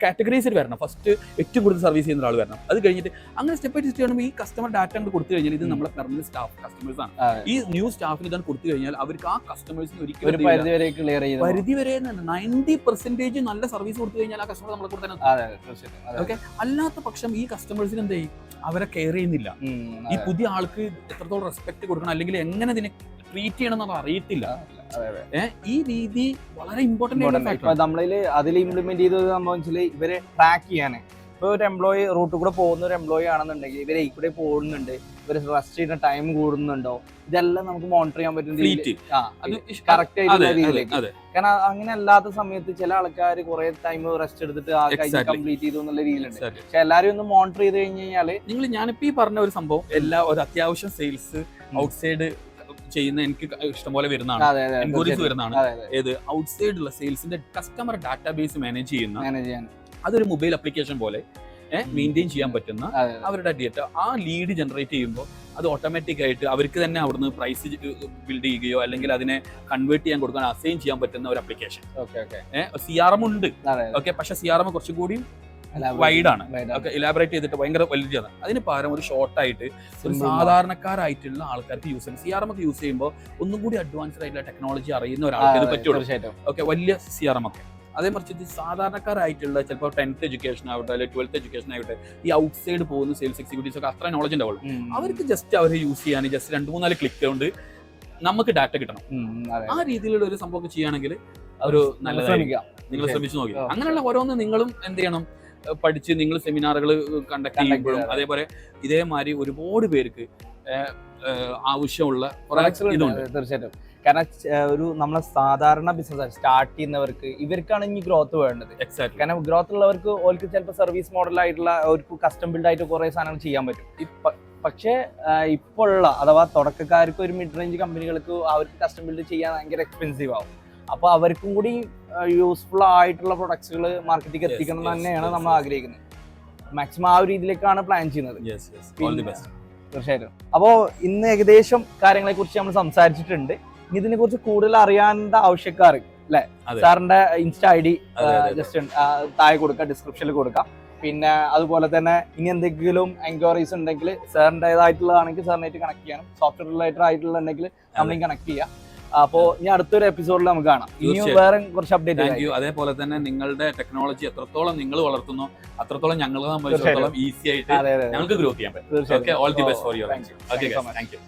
കാറ്റഗറൈസിൽ വരണം. ഫസ്റ്റ് ഏറ്റവും കൂടുതൽ സർവീസ് ചെയ്യുന്ന ആൾ വരണം. അത് കഴിഞ്ഞിട്ട് അങ്ങനെ സ്റ്റെപ്പ് ബൈ സ്റ്റെപ്പ് ചെയ്യുമ്പോൾ ഈ കസ്റ്റമർ ഡാറ്റ കൊണ്ട് കൊടുത്തു കഴിഞ്ഞാൽ ഇത് നമ്മളെ പെർമനന്റ് സ്റ്റാഫ് കസ്റ്റമേഴ്സ് ആണ്. ഈ ന്യൂ സ്റ്റാഫിന് ഇതാണ് കൊടുത്തു കഴിഞ്ഞാൽ അവർക്ക് ആ കസ്റ്റമേഴ്സിന് ഒരിക്കലും പരിധി വരെ 90% നല്ല സർവീസ് കൊടുത്തു കഴിഞ്ഞാൽ ആ കസ്റ്റമർ നമ്മളെ കൊടുത്താൽ. ഓക്കെ, അല്ലാത്ത പക്ഷം ഈ കസ്റ്റമേഴ്സിന് എന്ത് ചെയ്യും, അവരെ കെയർ ചെയ്യുന്നില്ല. ഈ പുതിയ ആൾക്ക് എത്രത്തോളം റെസ്പെക്ട് കൊടുക്കണം, അല്ലെങ്കിൽ എങ്ങനെ ഇതിനെ ട്രീറ്റ് ചെയ്യണം എന്നത് അറിയത്തില്ല. ഈ രീതി വളരെ ഇമ്പോർട്ടന്റ്.
നമ്മളിൽ അതിൽ ഇംപ്ലിമെന്റ് ചെയ്തത് സംഭവം ഇവരെ ട്രാക്ക് ചെയ്യാൻ. ഇപ്പൊ ഒരു എംപ്ലോയി റൂട്ടിൽ കൂടെ പോകുന്ന ഒരു എംപ്ലോയി ആണെന്നുണ്ടെങ്കിൽ ഇവരെ ഈ കൂടെ പോകുന്നുണ്ട്, ഇവര് റെസ്റ്റ് ചെയ്യുന്ന ടൈം കൂടുന്നുണ്ടോ, ഇതെല്ലാം നമുക്ക് മോണിറ്റർ ചെയ്യാൻ പറ്റും കറക്റ്റ് ആയിട്ടുള്ള രീതിയിലേക്ക്. കാരണം അങ്ങനെ അല്ലാത്ത സമയത്ത് ചില ആൾക്കാർ കുറെ ടൈം റെസ്റ്റ് എടുത്തിട്ട് ആ കാര്യം കംപ്ലീറ്റ് ചെയ്തു എന്നുള്ള രീതിയിലുണ്ട്. പക്ഷെ എല്ലാരും ഒന്ന് മോണിറ്റർ ചെയ്ത് കഴിഞ്ഞ് കഴിഞ്ഞാല്
ഞാനിപ്പോ ഈ പറഞ്ഞ ഒരു സംഭവം ഒരു അത്യാവശ്യം സെയിൽസ് ഔട്ട്സൈഡ് ചെയ്യുന്ന എനിക്ക് ഇഷ്ടംപോലെ വരുന്നതാണ്,
അതെ അതെ
എൻക്വയറീസ് വരുന്നതാണ്.
അതെ അതെ
ഏത് ഔട്ട്സൈഡ് ഉള്ള സെയിൽസിന്റെ കസ്റ്റമർ ഡാറ്റാബേസ് മാനേജ് ചെയ്യുന്ന
മാനേജ് ചെയ്യാൻ
അതൊരു മൊബൈൽ ആപ്ലിക്കേഷൻ പോലെ മെയിൻറ്റെയിൻ ചെയ്യാൻ പറ്റുന്ന
അതെ
അവരുടെ ഡേറ്റ ആ ലീഡ് ജനറേറ്റ് ചെയ്യുമ്പോൾ അത് ഓട്ടോമാറ്റിക് ആയിട്ട് അവർക്ക് തന്നെ അവിടുന്ന് പ്രൈസ് ബിൽഡ് ചെയ്യുകയോ അല്ലെങ്കിൽ അതിനെ കൺവേർട്ട് ചെയ്യാൻ കൊടുക്കാൻ അസൈൻ ചെയ്യാൻ പറ്റുന്ന ഒരു ആപ്ലിക്കേഷൻ.
ഓക്കെ ഓക്കെ
CRM ഉണ്ട്,
അതെ
ഓക്കെ, പക്ഷെ CRM കുറച്ചും കൂടി വൈഡ് ആണ്, ഓക്കെ, ഇലാബറേറ്റ് ചെയ്തിട്ട് ഭയങ്കര വലുതാണ്. അതിന് പകരം ഒരു ഷോർട്ടായിട്ട് ഒരു സാധാരണക്കാരായിട്ടുള്ള ആൾക്കാർക്ക് യൂസ് ചെയ്യും. CRM ഒക്കെ യൂസ് ചെയ്യുമ്പോൾ ഒന്നും കൂടി അഡ്വാൻസ്ഡ് ആയിട്ടുള്ള ടെക്നോളജി അറിയുന്ന ഒരാൾക്ക് ഇത് പറ്റുള്ളൂ,
തീർച്ചയായിട്ടും
ഓക്കെ, വലിയ CRM ഒക്കെ. അതേ മറിച്ച് സാധാരണക്കാരായിട്ടുള്ള ചിലപ്പോൾ 10th എഡ്യൂക്കേഷൻ ആവട്ടെ അല്ലെങ്കിൽ 12th എഡ്യൂക്കേഷൻ ആവട്ടെ, ഈ ഔട്ട് സൈഡ് പോകുന്ന സെയിൽസ് എക്സിക്യൂട്ടീവ്സ് ഒക്കെ അത്ര നോളജ് ഉണ്ടാവുള്ളൂ. അവർക്ക് ജസ്റ്റ് അവരെ യൂസ് ചെയ്യാൻ ജസ്റ്റ് 2-3 ക്ലിക്ക് കൊണ്ട് നമുക്ക് ഡാറ്റ കിട്ടണം. ആ രീതിയിലുള്ള ഒരു സംഭവം ചെയ്യുകയാണെങ്കിൽ ഒരു നല്ലതായിരിക്കും. നിങ്ങൾ ശ്രമിച്ചു നോക്കി. അങ്ങനെയുള്ള ഓരോന്ന് നിങ്ങളും എന്ത് ചെയ്യണം, പഠിച്ച് നിങ്ങൾ സെമിനാറുകൾ കണ്ടക്ട് ചെയ്യുമ്പോഴും അതേപോലെ ഇതേമാതിരി ഒരുപാട് പേർക്ക് ആവശ്യമുള്ള ഇതുണ്ട്.
തീർച്ചയായിട്ടും. കാരണം ഒരു നമ്മളെ സാധാരണ ബിസിനസ് സ്റ്റാർട്ട് ചെയ്യുന്നവർക്ക് ഇവർക്കാണ് ഇനി ഗ്രോത്ത് വേണ്ടത്.
എക്സാക്ട്.
കാരണം ഗ്രോത്ത് ഉള്ളവർക്ക് ഓർക്ക് ചിലപ്പോൾ സർവീസ് മോഡലായിട്ടുള്ള അവർക്ക് കസ്റ്റം ബിൽഡ് ആയിട്ട് കുറെ സാധനങ്ങൾ ചെയ്യാൻ പറ്റും. പക്ഷേ ഇപ്പോൾ ഉള്ള അഥവാ തുടക്കക്കാർക്ക് ഒരു മിഡ് റേഞ്ച് കമ്പനികൾക്ക് അവർക്ക് കസ്റ്റം ബിൽഡ് ചെയ്യാൻ ഭയങ്കര എക്സ്പെൻസീവ് ആവും. അപ്പോൾ അവർക്കും കൂടി യൂസ്ഫുൾ ആയിട്ടുള്ള പ്രൊഡക്ട്സുകൾ മാർക്കറ്റിലേക്ക് എത്തിക്കണം എന്ന് തന്നെയാണ് നമ്മൾ ആഗ്രഹിക്കുന്നത്. മാക്സിമം ആ ഒരു രീതിയിലേക്കാണ് പ്ലാൻ ചെയ്യുന്നത്. തീർച്ചയായിട്ടും. അപ്പോൾ ഇന്ന് ഏകദേശം കാര്യങ്ങളെ കുറിച്ച് നമ്മൾ സംസാരിച്ചിട്ടുണ്ട്. ഇതിനെ കുറിച്ച് കൂടുതൽ അറിയാനുള്ള ആവശ്യക്കാർ അല്ലെ, സാറിന്റെ ഇൻസ്റ്റ ID ജസ്റ്റ് താഴെ കൊടുക്കാം, ഡിസ്ക്രിപ്ഷനിൽ കൊടുക്കാം. പിന്നെ അതുപോലെ തന്നെ ഇനി എന്തെങ്കിലും എൻക്വയറീസ് ഉണ്ടെങ്കിൽ സാറിൻ്റെതായിട്ടുള്ളതാണെങ്കിൽ സാറിനായിട്ട് കണക്ട് ചെയ്യാനും, സോഫ്റ്റ്വെയർ റിലേറ്റഡ് ആയിട്ടുള്ള ഉണ്ടെങ്കിൽ നമ്മളെ കണക്ട് ചെയ്യാം. അപ്പോ ഇനി അടുത്തൊരു എപ്പിസോഡിൽ നമുക്ക് കാണാം. ഇനിയും വേറെ കുറച്ച് അപ്ഡേറ്റ്.
അതേപോലെ തന്നെ നിങ്ങളുടെ ടെക്നോളജി എത്രത്തോളം നിങ്ങൾ വളർത്തുന്നു അത്രത്തോളം ഞങ്ങളെ സംബന്ധിച്ചിടത്തോളം ഈസി ആയിട്ട് ഞങ്ങൾക്ക് ഗ്രോ ചെയ്യാൻ പറ്റും. All the best for your. Thank you.